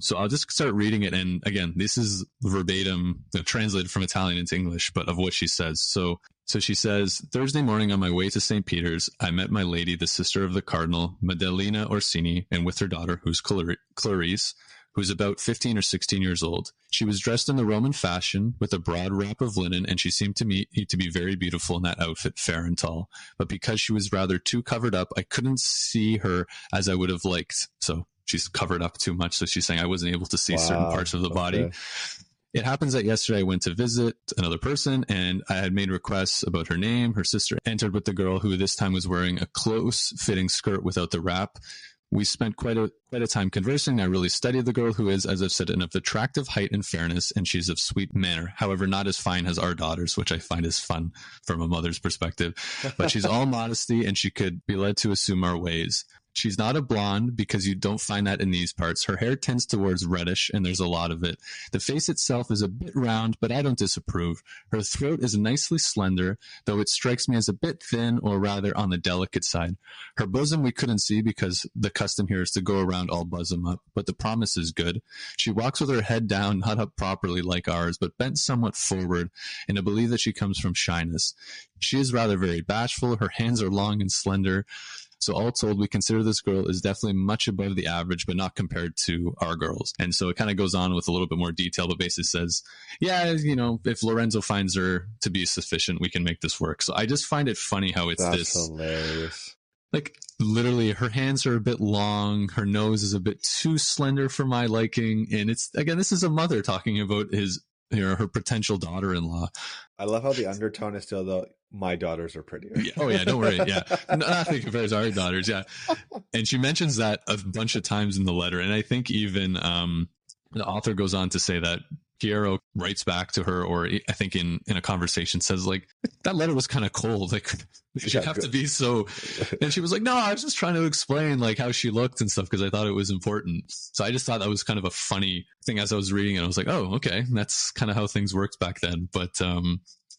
Speaker 3: So I'll just start reading it. And again, this is verbatim, translated from Italian into English, but of what she says. So she says, Thursday morning on my way to St. Peter's, I met my lady, the sister of the Cardinal, Maddalena Orsini, and with her daughter, who's Clarice, who's about 15 or 16 years old. She was dressed in the Roman fashion with a broad wrap of linen, and she seemed to me to be very beautiful in that outfit, fair and tall. But because she was rather too covered up, I couldn't see her as I would have liked. So she's covered up too much. So she's saying I wasn't able to see certain parts of the body. It happens that yesterday I went to visit another person, and I had made requests about her name. Her sister entered with the girl, who this time was wearing a close-fitting skirt without the wrap. We spent quite a time conversing. I really studied the girl, who is, as I've said, of attractive height and fairness, and she's of sweet manner. However, not as fine as our daughters, which I find is fun from a mother's perspective. But she's all modesty, and she could be led to assume our ways. She's not a blonde, because you don't find that in these parts. Her hair tends towards reddish, and there's a lot of it. The face itself is a bit round, but I don't disapprove. Her throat is nicely slender, though it strikes me as a bit thin, or rather on the delicate side. Her bosom we couldn't see, because the custom here is to go around all bosom up, but the promise is good. She walks with her head down, not up properly like ours, but bent somewhat forward, and I believe that she comes from shyness. She is rather very bashful. Her hands are long and slender, So all told, we consider this girl is definitely much above the average, but not compared to our girls. And so it kind of goes on with a little bit more detail, but basically says, yeah, you know, if Lorenzo finds her to be sufficient, we can make this work. So I just find it funny how it's
Speaker 4: That's
Speaker 3: this
Speaker 4: hilarious.
Speaker 3: like literally her hands are a bit long, her nose is a bit too slender for my liking, and it's, again, this is a mother talking about her potential daughter-in-law.
Speaker 4: I love how the undertone is still though, my daughters are prettier.
Speaker 3: Yeah. Oh yeah, don't worry. Yeah, nothing compares to our daughters. Yeah, and she mentions that a bunch of times in the letter, and I think even the author goes on to say that Piero writes back to her, or I think in a conversation says like, that letter was kind of cold. Like, you have to be so. And she was like, no, I was just trying to explain like how she looked and stuff because I thought it was important. So I just thought that was kind of a funny thing as I was reading it. I was like, oh, okay, that's kind of how things worked back then. But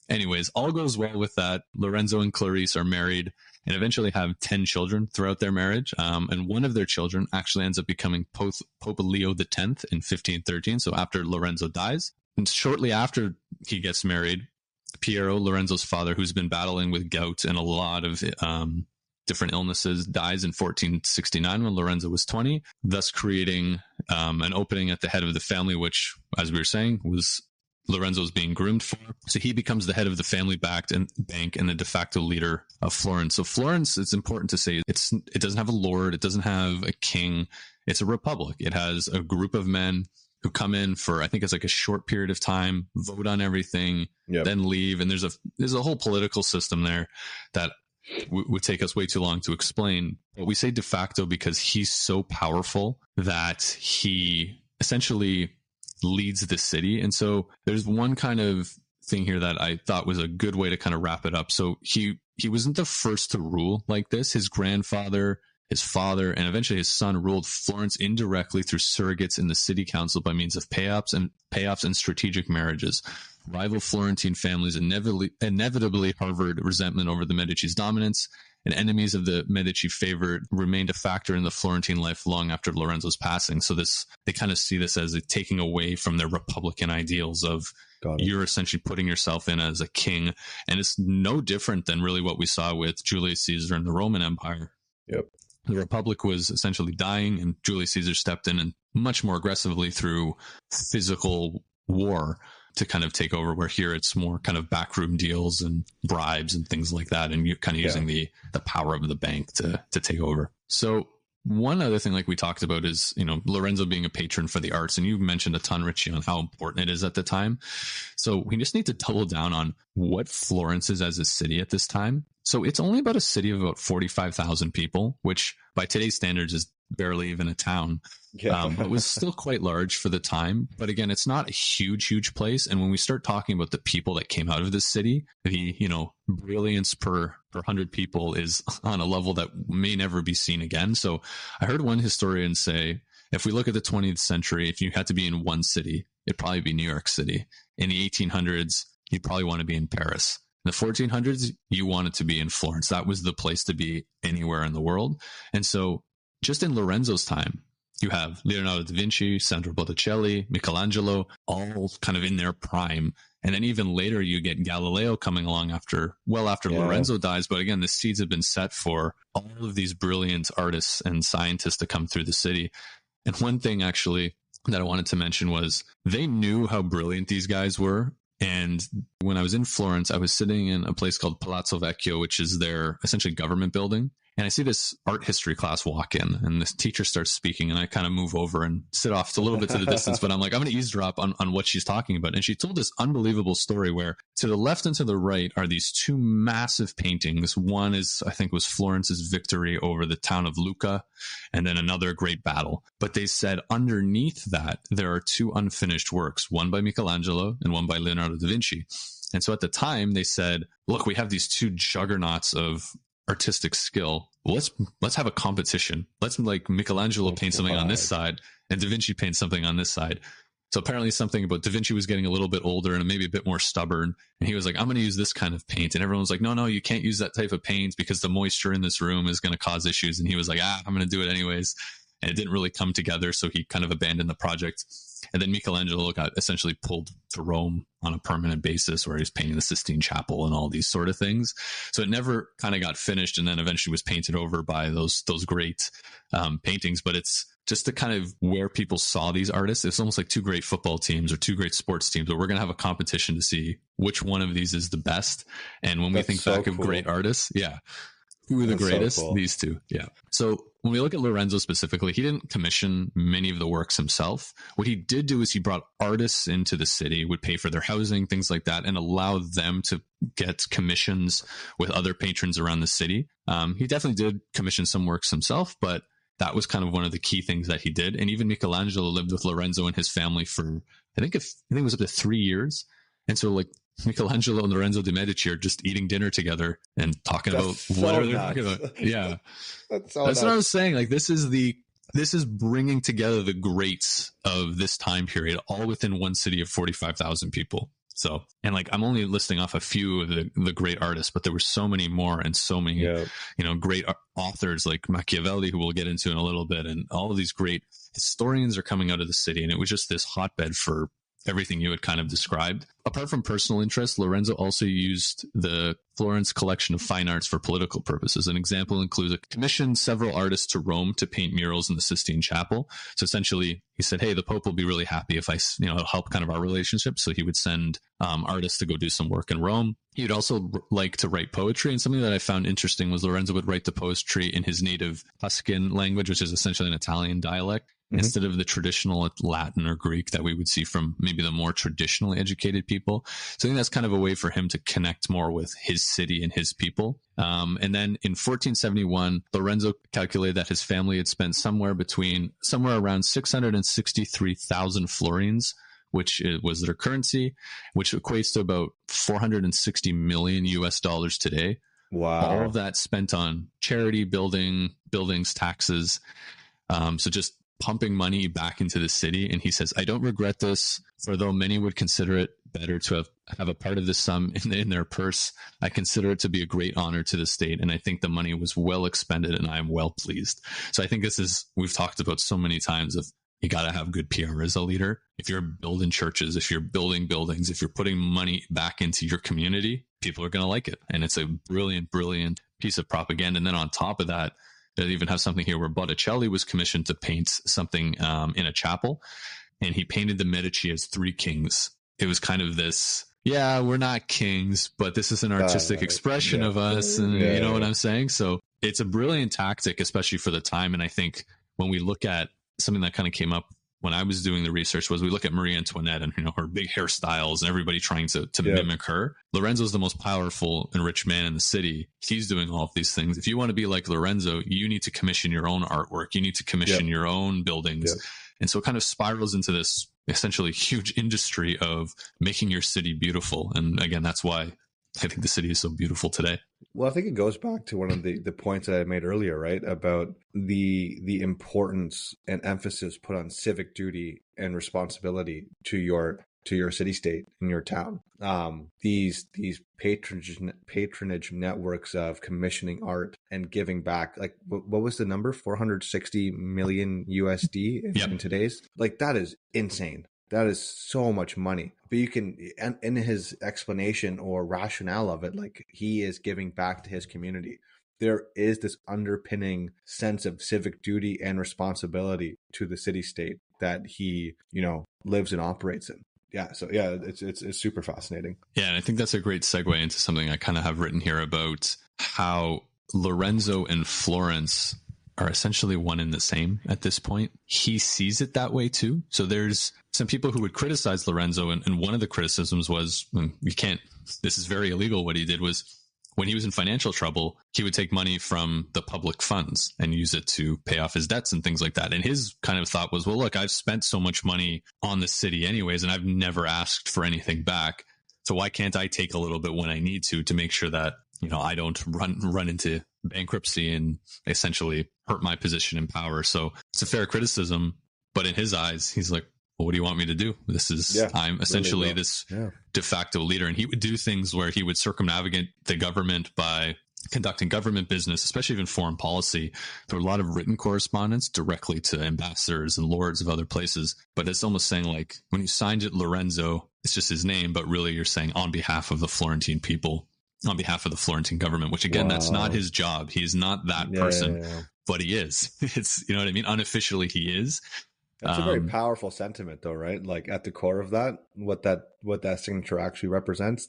Speaker 3: anyways, all goes well with that. Lorenzo and Clarice are married and eventually have 10 children throughout their marriage. And one of their children actually ends up becoming Pope Leo X in 1513. So after Lorenzo dies. And shortly after he gets married, Piero, Lorenzo's father, who's been battling with gout and a lot of different illnesses, dies in 1469 when Lorenzo was 20, thus creating an opening at the head of the family, which, as we were saying, was Lorenzo's being groomed for. So he becomes the head of the family-backed bank and the de facto leader of Florence. So Florence, it's important to say, it doesn't have a lord, it doesn't have a king, it's a republic. It has a group of men who come in for, I think it's like a short period of time, vote on everything, then leave. And there's a whole political system there that would take us way too long to explain. But we say de facto because he's so powerful that he essentially leads the city. And so there's one kind of thing here that I thought was a good way to kind of wrap it up. So he wasn't the first to rule like this. His grandfather, his father, and eventually his son ruled Florence indirectly through surrogates in the city council by means of payoffs and strategic marriages. Rival Florentine families inevitably harbored resentment over the Medici's dominance, and enemies of the Medici favor remained a factor in the Florentine life long after Lorenzo's passing. So they kind of see this as a taking away from their Republican ideals of you're essentially putting yourself in as a king. And it's no different than really what we saw with Julius Caesar and the Roman Empire.
Speaker 4: Yep.
Speaker 3: The Republic was essentially dying, and Julius Caesar stepped in and much more aggressively through physical war to kind of take over, where here it's more kind of backroom deals and bribes and things like that, and you're kind of using the power of the bank to take over. So one other thing, like we talked about, is, you know, Lorenzo being a patron for the arts, and you mentioned a ton, Ritchie, on how important it is at the time. So we just need to double down on what Florence is as a city at this time. So it's only about a city of about 45,000 people, which by today's standards is barely even a town. But was still quite large for the time. But again, it's not a huge place. And when we start talking about the people that came out of this city, the, you know, brilliance per 100 people is on a level that may never be seen again. So I heard one historian say, if we look at the 20th century, if you had to be in one city, it'd probably be New York City. In the 1800s, you'd probably want to be in Paris. In the 1400s, you wanted to be in Florence. That was the place to be anywhere in the world. And so just in Lorenzo's time, you have Leonardo da Vinci, Sandro Botticelli, Michelangelo, all kind of in their prime. And then even later, you get Galileo coming along after Lorenzo dies. But again, the seeds have been set for all of these brilliant artists and scientists to come through the city. And one thing actually that I wanted to mention was they knew how brilliant these guys were. And when I was in Florence, I was sitting in a place called Palazzo Vecchio, which is their essentially government building. And I see this art history class walk in, and this teacher starts speaking, and I kind of move over and sit off a little bit to the distance, but I'm like, I'm going to eavesdrop on what she's talking about. And she told this unbelievable story where to the left and to the right are these two massive paintings. One is, I think, was Florence's victory over the town of Lucca, and then another great battle. But they said underneath that, there are two unfinished works, one by Michelangelo and one by Leonardo da Vinci. And so at the time they said, look, we have these two juggernauts of artistic skill. Well, let's have a competition. Let's like Michelangelo paint something on this side and Da Vinci paint something on this side. So apparently something about Da Vinci was getting a little bit older and maybe a bit more stubborn. And he was like, I'm going to use this kind of paint. And everyone was like, no, you can't use that type of paint because the moisture in this room is going to cause issues. And he was like, I'm going to do it anyways. And it didn't really come together. So he kind of abandoned the project. And then Michelangelo got essentially pulled to Rome on a permanent basis, where he's painting the Sistine Chapel and all these sort of things. So it never kind of got finished, and then eventually was painted over by those great paintings. But it's just to kind of where people saw these artists. It's almost like two great football teams or two great sports teams, but we're going to have a competition to see which one of these is the best. And when we think back of great artists, who are the greatest? So cool. These two. Yeah. So when we look at Lorenzo specifically, he didn't commission many of the works himself. What he did do is he brought artists into the city, would pay for their housing, things like that, and allow them to get commissions with other patrons around the city. He definitely did commission some works himself, but that was kind of one of the key things that he did. And even Michelangelo lived with Lorenzo and his family for, I think it was up to 3 years. And so like Michelangelo and Lorenzo de Medici are just eating dinner together and talking about whatever they're talking about. Yeah. That's what I was saying. Like this is bringing together the greats of this time period, all within one city of 45,000 people. So, and like, I'm only listing off a few of the great artists, but there were so many more, and so many, great authors like Machiavelli, who we'll get into in a little bit. And all of these great historians are coming out of the city. And it was just this hotbed for everything you had kind of described. Apart from personal interest, Lorenzo also used the Florence collection of fine arts for political purposes. An example includes a commissioned several artists to Rome to paint murals in the Sistine Chapel. So essentially, he said, hey, the Pope will be really happy if it'll help kind of our relationship. So he would send artists to go do some work in Rome. He would also like to write poetry. And something that I found interesting was Lorenzo would write the poetry in his native Tuscan language, which is essentially an Italian dialect, instead of the traditional Latin or Greek that we would see from maybe the more traditionally educated people. So I think that's kind of a way for him to connect more with his city and his people. And then in 1471, Lorenzo calculated that his family had spent somewhere around 663,000 florins, which was their currency, which equates to about 460 million US dollars today.
Speaker 4: Wow.
Speaker 3: All of that spent on charity, buildings, taxes. So just pumping money back into the city. And he says, I don't regret this, for though many would consider it better to have a part of this sum in their purse, I consider it to be a great honor to the state. And I think the money was well expended, and I am well pleased. So I think we've talked about so many times of, you got to have good PR as a leader. If you're building churches, if you're building buildings, if you're putting money back into your community, people are going to like it. And it's a brilliant, brilliant piece of propaganda. And then on top of that, they even have something here where Botticelli was commissioned to paint something in a chapel, and he painted the Medici as three kings. It was kind of this, we're not kings, but this is an artistic expression of us. And you know what I'm saying? So it's a brilliant tactic, especially for the time. And I think when we look at something that kind of came up when I was doing the research, was we look at Marie Antoinette and her big hairstyles and everybody trying to mimic her. Lorenzo's the most powerful and rich man in the city. He's doing all of these things. If you want to be like Lorenzo, you need to commission your own artwork. You need to commission your own buildings. And so it kind of spirals into this essentially huge industry of making your city beautiful. And again, that's why I think the city is so beautiful today.
Speaker 4: Well, I think it goes back to one of the points that I made earlier, right? About the importance and emphasis put on civic duty and responsibility to your city-state in your town. These patronage networks of commissioning art and giving back, like what was the number? 460 million USD in today's? Like, that is insane. That is so much money. But you can, and in his explanation or rationale of it, like, he is giving back to his community. There is this underpinning sense of civic duty and responsibility to the city-state that he, lives and operates in. Yeah. So it's super fascinating.
Speaker 3: Yeah. And I think that's a great segue into something I kind of have written here about how Lorenzo and Florence are essentially one and the same at this point. He sees it that way too. So there's some people who would criticize Lorenzo, and one of the criticisms was, this is very illegal. What he did was, when he was in financial trouble, he would take money from the public funds and use it to pay off his debts and things like that. And his kind of thought was, well, look, I've spent so much money on the city anyways, and I've never asked for anything back. So why can't I take a little bit when I need to make sure that, I don't run into bankruptcy and essentially hurt my position in power. So it's a fair criticism, but in his eyes, he's like, well, what do you want me to do? I'm essentially this de facto leader. And he would do things where he would circumnavigate the government by conducting government business, especially even foreign policy. There were a lot of written correspondence directly to ambassadors and lords of other places. But it's almost saying, like, when you signed it Lorenzo, it's just his name, but really you're saying on behalf of the Florentine people, on behalf of the Florentine government, which again, that's not his job. He is not that person, but he is. It's, you know what I mean? Unofficially, he is.
Speaker 4: That's a very powerful sentiment, though, right? Like at the core of that, what that signature actually represents.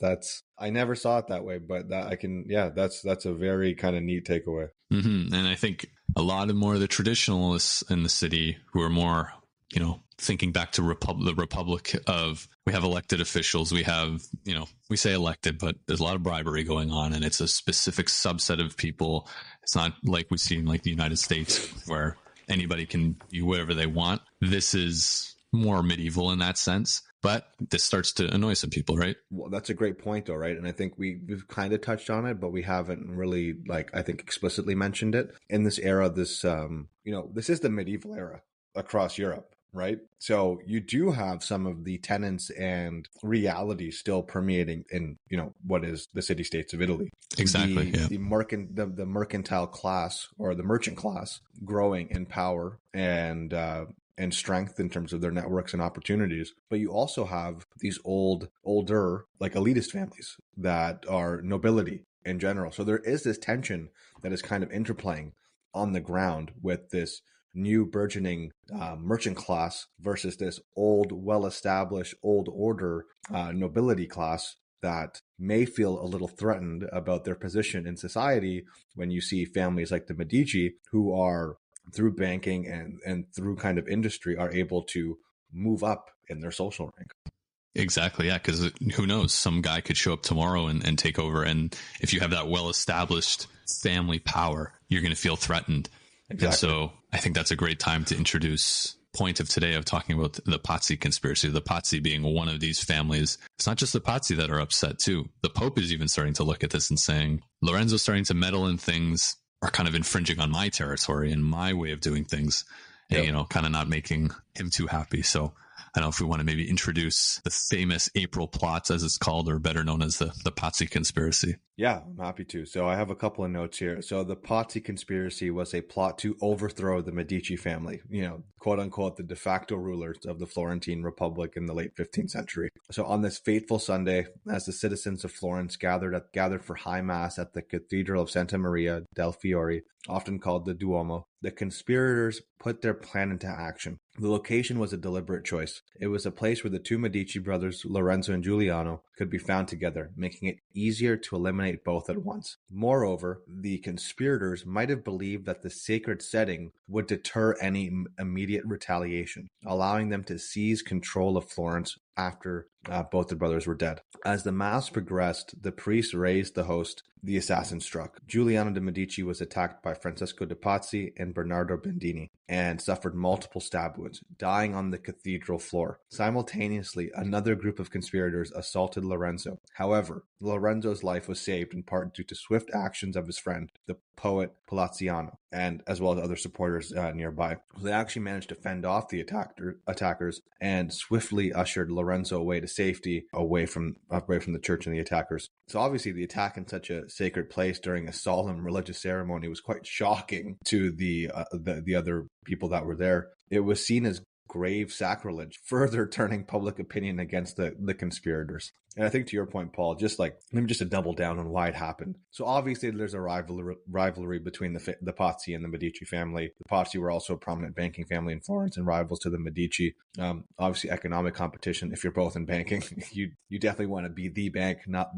Speaker 4: I never saw it that way, but that's a very kind of neat takeaway.
Speaker 3: Mm-hmm. And I think a lot more of the traditionalists in the city who are more, you know, thinking back to the republic of, we have elected officials, we have, you know, we say elected, but there's a lot of bribery going on, and it's a specific subset of people. It's not like we see in like the United States where anybody can do whatever they want. This is more medieval in that sense, but this starts to annoy some people, right?
Speaker 4: Well, that's a great point, though, right? And I think we've kind of touched on it, but we haven't really, like, I think explicitly mentioned it. In this era, this this is the medieval era across Europe, right? So you do have some of the tenets and reality still permeating in, you know, what is the city-states of Italy.
Speaker 3: Exactly.
Speaker 4: The mercantile class, or the merchant class, growing in power and strength in terms of their networks and opportunities. But you also have these older, like elitist families that are nobility in general. So there is this tension that is kind of interplaying on the ground with this new burgeoning merchant class versus this old, well-established, old order nobility class that may feel a little threatened about their position in society when you see families like the Medici, who are, through banking and through kind of industry, are able to move up in their social rank.
Speaker 3: Exactly. Yeah. Because who knows, some guy could show up tomorrow and take over. And if you have that well-established family power, you're going to feel threatened. Exactly. And so I think that's a great time to introduce point of today of talking about the Pazzi Conspiracy, the Pazzi being one of these families. It's not just the Pazzi that are upset too. The Pope is even starting to look at this and saying, Lorenzo's starting to meddle in things, are kind of infringing on my territory and my way of doing things, and, you know, kind of not making him too happy. So I don't know if we want to maybe introduce the famous April plots, as it's called, or better known as the Pazzi Conspiracy.
Speaker 4: Yeah, I'm happy to. So I have a couple of notes here. So the Pazzi Conspiracy was a plot to overthrow the Medici family, you know, quote unquote, the de facto rulers of the Florentine Republic in the late 15th century. So on this fateful Sunday, as the citizens of Florence gathered for high mass at the Cathedral of Santa Maria del Fiore, often called the Duomo, the conspirators put their plan into action. The location was a deliberate choice. It was a place where the two Medici brothers, Lorenzo and Giuliano, could be found together, making it easier to eliminate both at once. Moreover, the conspirators might have believed that the sacred setting would deter any immediate retaliation, allowing them to seize control of Florence after both the brothers were dead. As the mass progressed, the priests raised the host. The assassin struck. Giuliano de Medici was attacked by Francesco de Pazzi and Bernardo Bandini and suffered multiple stab wounds, dying on the cathedral floor. Simultaneously, another group of conspirators assaulted Lorenzo. However, Lorenzo's life was saved in part due to swift actions of his friend, the poet Poliziano, and as well as other supporters nearby. So they actually managed to fend off the attackers and swiftly ushered Lorenzo away to safety, away from the church and the attackers. So obviously the attack in such a sacred place during a solemn religious ceremony was quite shocking to the other people that were there. It was seen as grave sacrilege, further turning public opinion against the conspirators. And I think to your point, Paul, just like, maybe just to double down on why it happened. So obviously there's a rivalry between the Pazzi and the Medici family. The Pazzi were also a prominent banking family in Florence and rivals to the Medici. Obviously economic competition. If you're both in banking, you definitely want to be the bank, not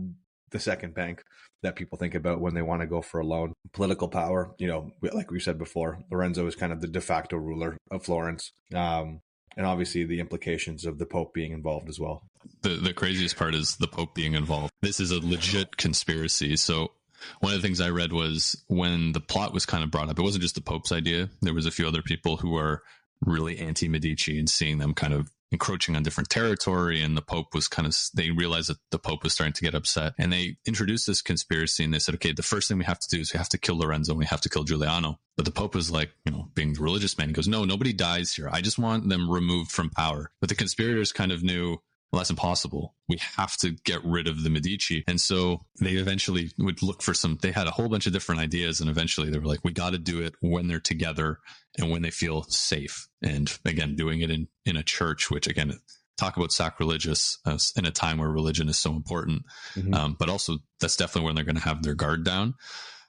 Speaker 4: the second bank that people think about when they want to go for a loan. Political power, you know, like we said before, Lorenzo is kind of the de facto ruler of Florence. And obviously the implications of the Pope being involved as well.
Speaker 3: The craziest part is the Pope being involved. This is a legit conspiracy. So one of the things I read was when the plot was kind of brought up, it wasn't just the Pope's idea. There was a few other people who were really anti-Medici and seeing them kind of encroaching on different territory, and the Pope was they realized that the Pope was starting to get upset, and they introduced this conspiracy, and they said, okay, the first thing we have to do is we have to kill Lorenzo and we have to kill Giuliano. But the Pope was like, you know, being the religious man, he goes, no, nobody dies here. I just want them removed from power. But the conspirators kind of knew, well, that's impossible. We have to get rid of the Medici. And so they eventually would look for they had a whole bunch of different ideas. And eventually they were like, we got to do it when they're together and when they feel safe. And again, doing it in a church, which again, talk about sacrilegious in a time where religion is so important. But also that's definitely when they're going to have their guard down.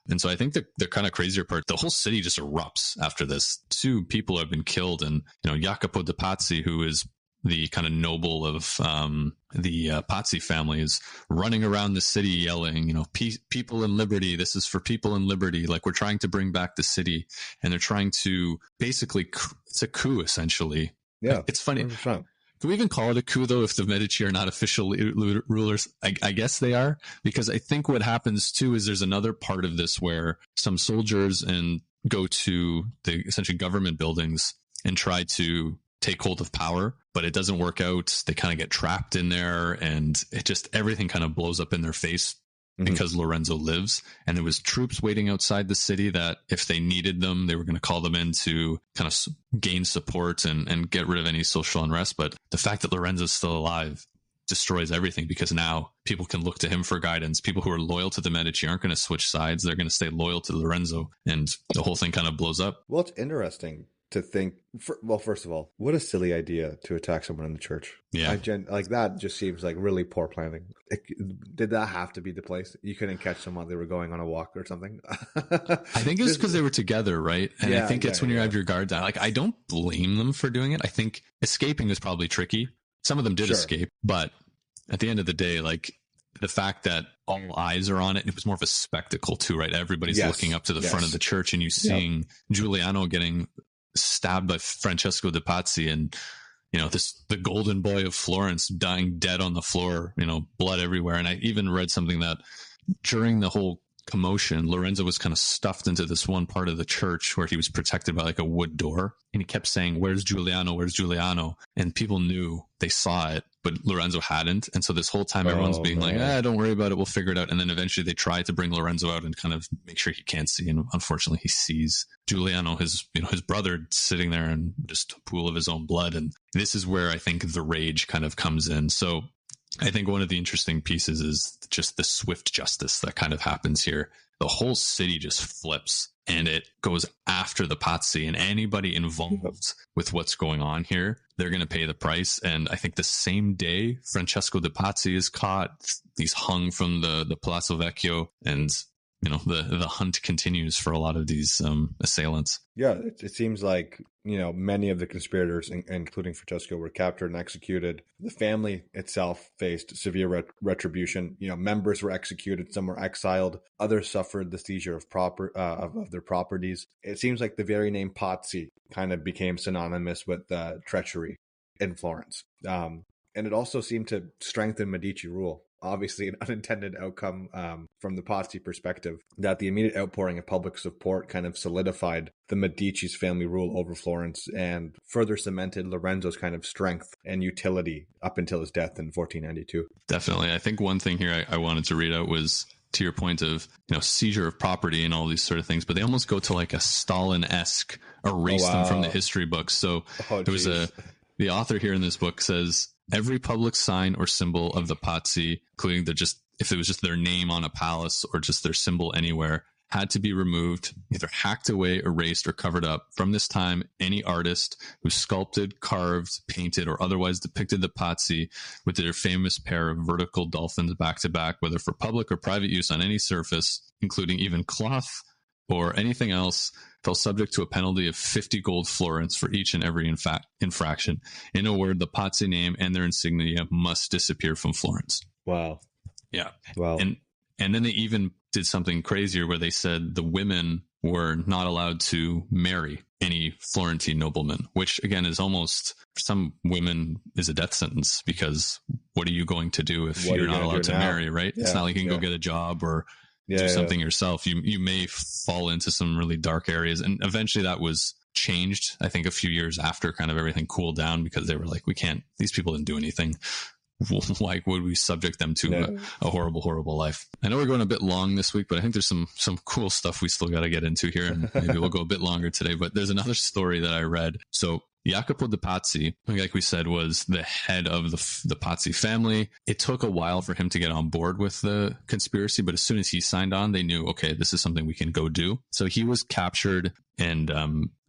Speaker 3: And so I think the kind of crazier part, the whole city just erupts after this. 2 people have been killed, and Jacopo de Pazzi, who is the kind of noble of the Pazzi family, is running around the city yelling, people in liberty. This is for people in liberty. Like, we're trying to bring back the city, and they're trying to basically, it's a coup essentially.
Speaker 4: Yeah,
Speaker 3: it's funny.
Speaker 4: 100%.
Speaker 3: Can we even call it a coup, though, if the Medici are not official rulers? I guess they are, because I think what happens, too, is there's another part of this where some soldiers go to the essentially government buildings and try to take hold of power, but it doesn't work out. They kind of get trapped in there, and everything kind of blows up in their face because Lorenzo lives. And there was troops waiting outside the city that if they needed them, they were going to call them in to kind of gain support and get rid of any social unrest. But the fact that Lorenzo's still alive destroys everything, because now people can look to him for guidance. People who are loyal to the Medici aren't going to switch sides. They're going to stay loyal to Lorenzo, and the whole thing kind of blows up.
Speaker 4: Well, it's interesting to think, first of all, what a silly idea to attack someone in the church.
Speaker 3: Yeah.
Speaker 4: Like, that just seems like really poor planning. Did that have to be the place? You couldn't catch someone, they were going on a walk or something?
Speaker 3: I think it's because they were together, right? And I think it's when you have your guard down. Like, I don't blame them for doing it. I think escaping is probably tricky. Some of them did escape, but at the end of the day, like, the fact that all eyes are on it, it was more of a spectacle too, right? Everybody's looking up to the front of the church, and you seeing Giuliano getting stabbed by Francesco de Pazzi, and the golden boy of Florence dying dead on the floor, blood everywhere. And I even read something that during the whole commotion, Lorenzo was kind of stuffed into this one part of the church where he was protected by like a wood door, and he kept saying, "Where's Giuliano? Where's Giuliano?" And people knew, they saw it, but Lorenzo hadn't. And so this whole time everyone's being like, don't worry about it, we'll figure it out. And then eventually they try to bring Lorenzo out and kind of make sure he can't see, and unfortunately he sees Giuliano, his brother, sitting there in just a pool of his own blood. And this is where I think the rage kind of comes in. So I think one of the interesting pieces is just the swift justice that kind of happens here. The whole city just flips, and it goes after the Pazzi, and anybody involved with what's going on here, they're going to pay the price. And I think the same day, Francesco de Pazzi is caught. He's hung from the Palazzo Vecchio, and the hunt continues for a lot of these assailants. Yeah,
Speaker 4: it seems like, many of the conspirators, including Francesco, were captured and executed. The family itself faced severe retribution. Members were executed, some were exiled, others suffered the seizure of their properties. It seems like the very name Pazzi kind of became synonymous with treachery in Florence. And it also seemed to strengthen Medici rule. Obviously, an unintended outcome from the Pazzi perspective, that the immediate outpouring of public support kind of solidified the Medici's family rule over Florence and further cemented Lorenzo's kind of strength and utility up until his death in 1492.
Speaker 3: Definitely. I think one thing here I wanted to read out was, to your point of seizure of property and all these sort of things, but they almost go to like a Stalin-esque erase them from the history books. So there was the author here in this book says, every public sign or symbol of the Pazzi, including if it was just their name on a palace or just their symbol anywhere, had to be removed, either hacked away, erased, or covered up. From this time, any artist who sculpted, carved, painted, or otherwise depicted the Pazzi with their famous pair of vertical dolphins back to back, whether for public or private use on any surface, including even cloth or anything else, fell subject to a penalty of 50 gold florins for each and every infraction. In a word, the Pazzi name and their insignia must disappear from Florence.
Speaker 4: Wow.
Speaker 3: Yeah.
Speaker 4: Wow.
Speaker 3: And then they even did something crazier where they said the women were not allowed to marry any Florentine nobleman, which again is almost, for some women, is a death sentence, because what are you going to do if you're not allowed to marry, right? Yeah, it's not like you can go get a job or do something yourself. You may fall into some really dark areas. And eventually that was changed, I think, a few years after kind of everything cooled down, because they were like, these people didn't do anything. Why would we subject them to a horrible, horrible life? I know we're going a bit long this week, but I think there's some cool stuff we still got to get into here, and maybe we'll go a bit longer today. But there's another story that I read. So Jacopo de Pazzi, like we said, was the head of the Pazzi family. It took a while for him to get on board with the conspiracy, but as soon as he signed on, they knew, okay, this is something we can go do. So he was captured and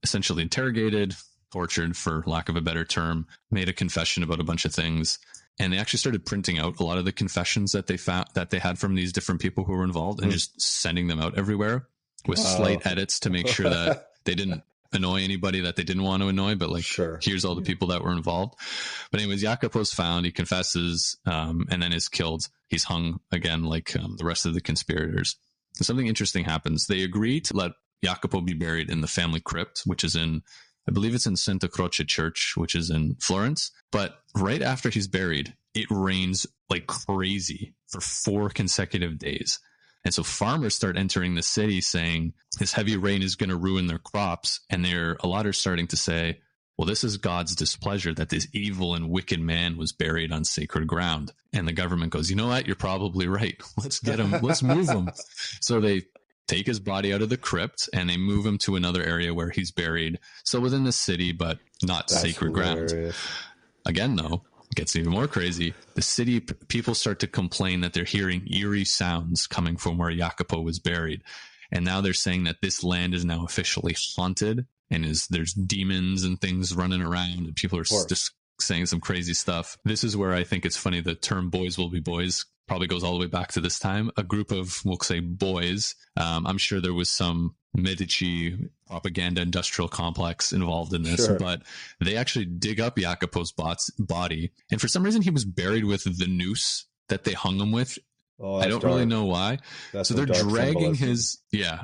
Speaker 3: essentially interrogated, tortured, for lack of a better term, made a confession about a bunch of things. And they actually started printing out a lot of the confessions that they found that they had from these different people who were involved and just sending them out everywhere with slight edits to make sure that they didn't annoy anybody that they didn't want to annoy, but like, here's all the people that were involved. But anyways, Jacopo's found, he confesses, and then is killed. He's hung again, like the rest of the conspirators. And something interesting happens. They agree to let Jacopo be buried in the family crypt, which is in, I believe it's in Santa Croce Church, which is in Florence. But right after he's buried, it rains like crazy for 4 consecutive days. And so farmers start entering the city saying this heavy rain is going to ruin their crops. And a lot are starting to say, well, this is God's displeasure that this evil and wicked man was buried on sacred ground. And the government goes, you know what? You're probably right. Let's get him. Let's move him. So they take his body out of the crypt and they move him to another area where he's buried. So within the city, but not sacred ground. Again, though, it gets even more crazy. The city people start to complain that they're hearing eerie sounds coming from where Jacopo was buried. And now they're saying that this land is now officially haunted and there's demons and things running around and people are just saying some crazy stuff. This is where I think it's funny. The term boys will be boys probably goes all the way back to this time. A group of, we'll say, boys. I'm sure there was some Medici propaganda industrial complex involved in this, but they actually dig up Jacopo's body. And for some reason, he was buried with the noose that they hung him with. I don't really know why. So they're dragging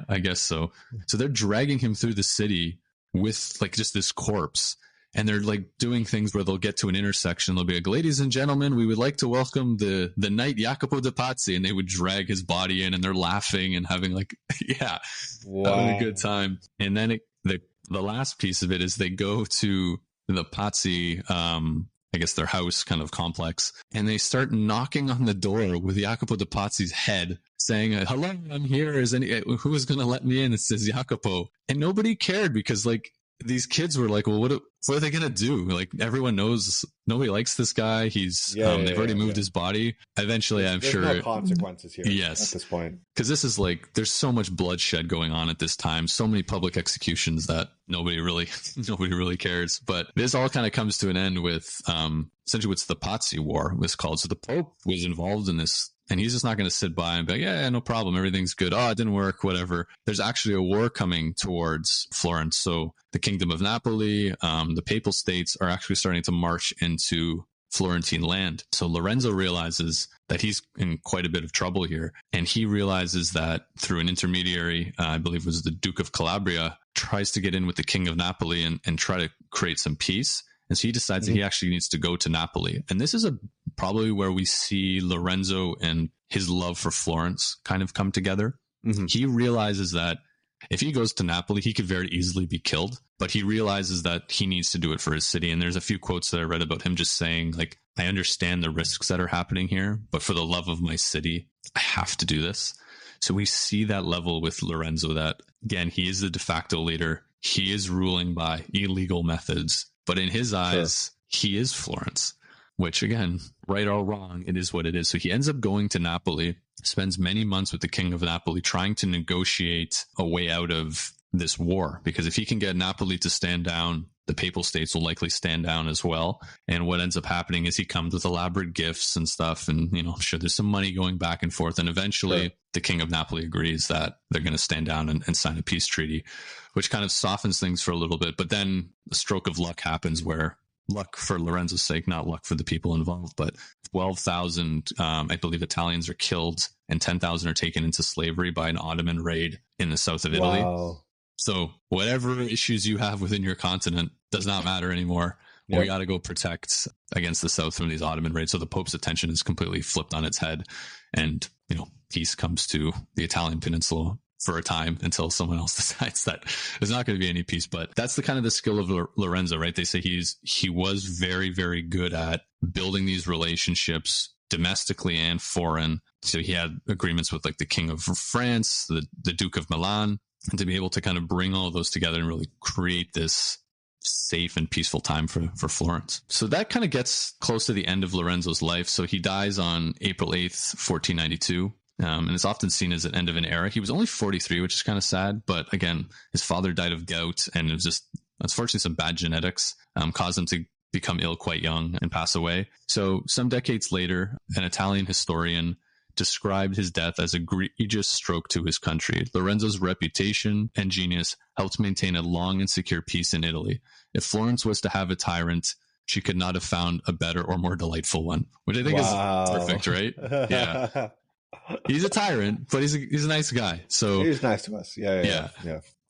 Speaker 3: I guess so. So they're dragging him through the city with like just this corpse. And they're like doing things where they'll get to an intersection. They'll be like, ladies and gentlemen, we would like to welcome the knight Jacopo de Pazzi. And they would drag his body in and they're laughing and having like, having a good time. And then the last piece of it is they go to the Pazzi, I guess their house kind of complex, and they start knocking on the door with Jacopo de Pazzi's head saying, hello, I'm here. Who is going to let me in? It says Jacopo. And nobody cared because like, these kids were like, well, what are they going to do? Like, everyone knows nobody likes this guy. They've already moved his body. Eventually, there's no
Speaker 4: consequences here.
Speaker 3: Yes.
Speaker 4: At this point.
Speaker 3: Because this is like, there's so much bloodshed going on at this time. So many public executions that nobody really cares. But this all kind of comes to an end with, essentially what's the Pazzi War was called. So the Pope was involved in this. And he's just not going to sit by and be like, yeah, no problem. Everything's good. Oh, it didn't work, whatever. There's actually a war coming towards Florence. So the Kingdom of Napoli, the Papal States are actually starting to march into Florentine land. So Lorenzo realizes that he's in quite a bit of trouble here. And he realizes that through an intermediary, I believe it was the Duke of Calabria, tries to get in with the King of Napoli and try to create some peace. And so he decides that he actually needs to go to Napoli. And this is probably where we see Lorenzo and his love for Florence kind of come together. He realizes that if he goes to Napoli, he could very easily be killed, but he realizes that he needs to do it for his city. And there's a few quotes that I read about him just saying, like, I understand the risks that are happening here, but for the love of my city, I have to do this. So we see that level with Lorenzo that, again, he is the de facto leader. He is ruling by illegal methods. But in his eyes, he is Florence, which again, right or wrong, it is what it is. So he ends up going to Napoli, spends many months with the King of Napoli, trying to negotiate a way out of this war. Because if he can get Napoli to stand down, the Papal States will likely stand down as well. And what ends up happening is he comes with elaborate gifts and stuff. And, I'm sure there's some money going back and forth. And eventually the King of Napoli agrees that they're going to stand down and sign a peace treaty, which kind of softens things for a little bit. But then a stroke of luck happens where, luck for Lorenzo's sake, not luck for the people involved, but 12,000, I believe, Italians are killed and 10,000 are taken into slavery by an Ottoman raid in the south of Italy.
Speaker 4: Wow.
Speaker 3: So whatever issues you have within your continent does not matter anymore. We got to go protect against the south from these Ottoman raids. So the Pope's attention is completely flipped on its head. And, peace comes to the Italian peninsula for a time until someone else decides that there's not going to be any peace. But that's the kind of the skill of Lorenzo, right? They say he was very, very good at building these relationships domestically and foreign. So he had agreements with like the King of France, the Duke of Milan, and to be able to kind of bring all of those together and really create this safe and peaceful time for Florence. So that kind of gets close to the end of Lorenzo's life. So he dies on April 8th, 1492. And it's often seen as an end of an era. He was only 43, which is kind of sad. But again, his father died of gout and it was just unfortunately, some bad genetics caused him to become ill quite young and pass away. So some decades later, an Italian historian described his death as a egregious stroke to his country. Lorenzo's reputation and genius helped maintain a long and secure peace in Italy. If Florence was to have a tyrant, she could not have found a better or more delightful one, which I think is perfect, right? Yeah. He's a tyrant, but he's a nice guy. So
Speaker 4: he's nice to us. Yeah.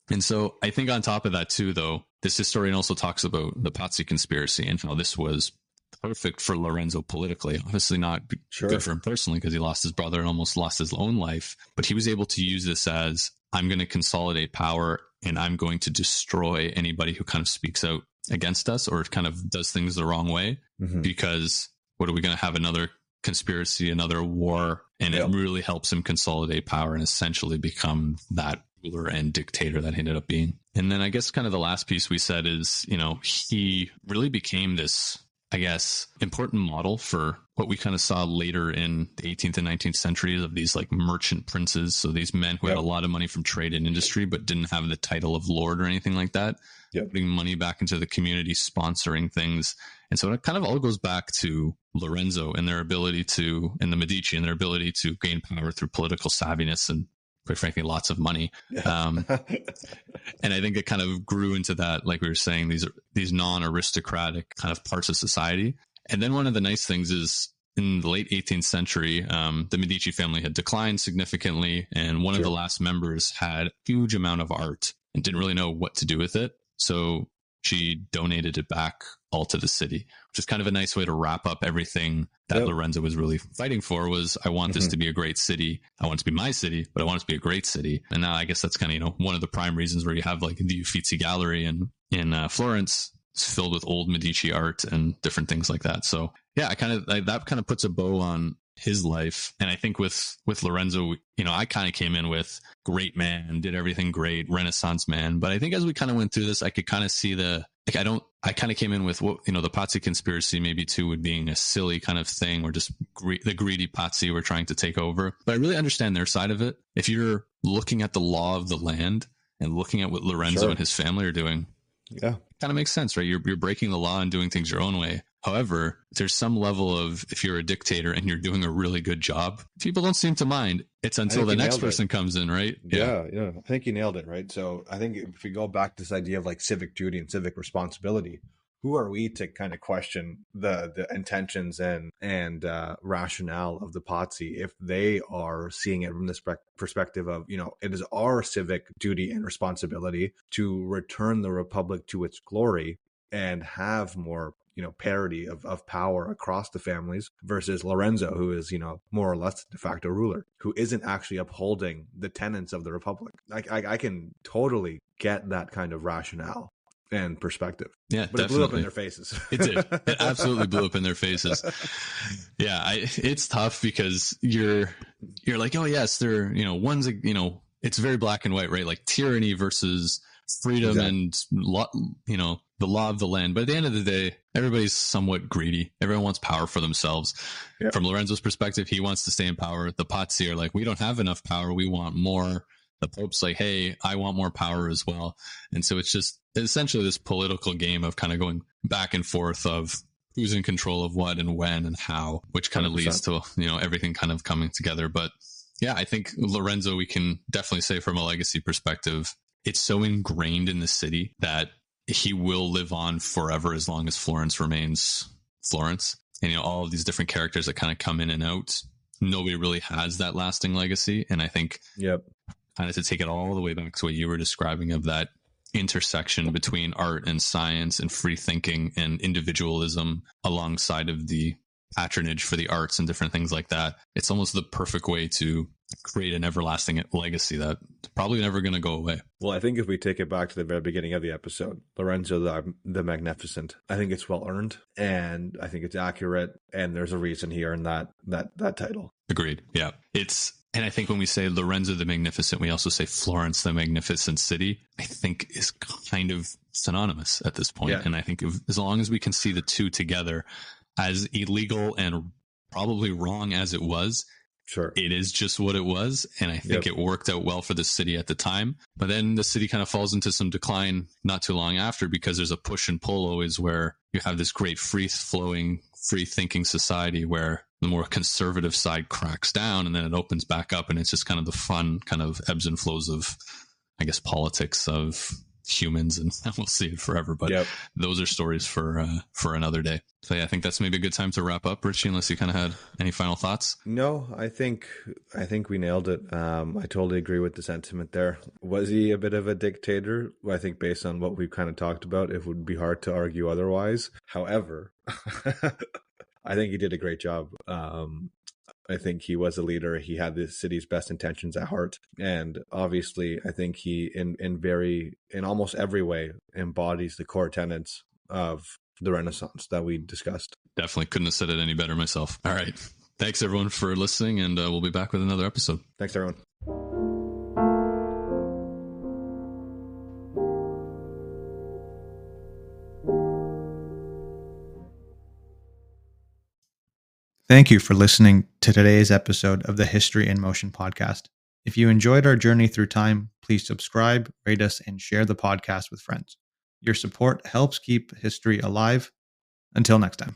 Speaker 3: And so I think on top of that too, though, this historian also talks about the Pazzi Conspiracy and how this was perfect for Lorenzo politically. Obviously not good for him personally because he lost his brother and almost lost his own life. But he was able to use this as, I'm going to consolidate power and I'm going to destroy anybody who kind of speaks out against us or kind of does things the wrong way. Because what are we going to have? Another conspiracy, another war? And it really helps him consolidate power and essentially become that ruler and dictator that he ended up being. And then I guess kind of the last piece we said is, he really became this, I guess, important model for what we kind of saw later in the 18th and 19th centuries of these like merchant princes. So these men who had a lot of money from trade and industry, but didn't have the title of lord or anything like that, putting money back into the community, sponsoring things. And so it kind of all goes back to Lorenzo and their ability to, and the Medici and their ability to gain power through political savviness and, quite frankly, lots of money. And I think it kind of grew into that, like we were saying, these non-aristocratic kind of parts of society. And then one of the nice things is in the late 18th century, the Medici family had declined significantly. And one of the last members had a huge amount of art and didn't really know what to do with it. So she donated it back all to the city, which is kind of a nice way to wrap up everything that Lorenzo was really fighting for. Was, I want this to be a great city. I want it to be my city, but I want it to be a great city. And now I guess that's kind of, one of the prime reasons where you have like the Uffizi Gallery in Florence. It's filled with old Medici art and different things like that. So yeah, that kind of puts a bow on his life. And I think with Lorenzo, I kind of came in with great man, did everything great, Renaissance man. But I think as we kind of went through this, I could kind of see I kind of came in with what, the Pazzi Conspiracy maybe too would being a silly kind of thing or just the greedy Pazzi were trying to take over. But I really understand their side of it. If you're looking at the law of the land and looking at what Lorenzo and his family are doing, kind of makes sense, right? You're breaking the law and doing things your own way. However, there's some level of, if you're a dictator and you're doing a really good job, people don't seem to mind. It's until the next person comes in, right?
Speaker 4: Yeah. I think you nailed it, right? So I think if we go back to this idea of like civic duty and civic responsibility, who are we to kind of question the intentions and rationale of the Pazzi if they are seeing it from this perspective of, it is our civic duty and responsibility to return the Republic to its glory and have more parity of power across the families versus Lorenzo, who is, more or less de facto ruler, who isn't actually upholding the tenets of the Republic. I can totally get that kind of rationale and perspective.
Speaker 3: Yeah,
Speaker 4: but definitely. It blew up in their faces.
Speaker 3: It did. It absolutely blew up in their faces. Yeah, it's tough because you're like, oh yes, they're, one's, it's very black and white, right? Like tyranny versus freedom and the law of the land. But at the end of the day, everybody's somewhat greedy. Everyone wants power for themselves. Yeah. From Lorenzo's perspective, he wants to stay in power. The Pazzi are like, we don't have enough power. We want more. The Pope's like, hey, I want more power as well. And so it's just essentially this political game of kind of going back and forth of who's in control of what and when and how, which kind of 100%. Leads to, everything kind of coming together. But yeah, I think Lorenzo, we can definitely say from a legacy perspective, it's so ingrained in the city that he will live on forever as long as Florence remains Florence. And, all of these different characters that kind of come in and out, nobody really has that lasting legacy. And I think kind of to take it all the way back to what you were describing of that intersection between art and science and free thinking and individualism alongside of the patronage for the arts and different things like that. It's almost the perfect way to create an everlasting legacy that's probably never going to go away.
Speaker 4: Well, I think if we take it back to the very beginning of the episode, Lorenzo the Magnificent, I think it's well earned and I think it's accurate. And there's a reason he earned that title.
Speaker 3: Agreed. Yeah. And I think when we say Lorenzo the Magnificent, we also say Florence the Magnificent City, I think is kind of synonymous at this point. Yeah. And I think as long as we can see the two together, as illegal and probably wrong as it was,
Speaker 4: Sure.
Speaker 3: it is just what it was. And I think it worked out well for the city at the time. But then the city kind of falls into some decline not too long after, because there's a push and pull always, where you have this great free-flowing, free-thinking society where the more conservative side cracks down, and then it opens back up, and it's just kind of the fun kind of ebbs and flows of, I guess, politics of humans, and we'll see it forever. But those are stories for another day. So yeah, I think that's maybe a good time to wrap up, Ritchie, unless you kind of had any final thoughts.
Speaker 4: No, I think we nailed it. I totally agree with the sentiment there. Was he a bit of a dictator? Well, I think based on what we've kind of talked about, it would be hard to argue otherwise. However, I think he did a great job. I think he was a leader. He had the city's best intentions at heart. And obviously, I think he, in almost every way, embodies the core tenets of the Renaissance that we discussed.
Speaker 3: Definitely couldn't have said it any better myself. All right. Thanks, everyone, for listening, and we'll be back with another episode.
Speaker 4: Thanks, everyone.
Speaker 2: Thank you for listening to today's episode of the History in Motion podcast. If you enjoyed our journey through time, please subscribe, rate us, and share the podcast with friends. Your support helps keep history alive. Until next time.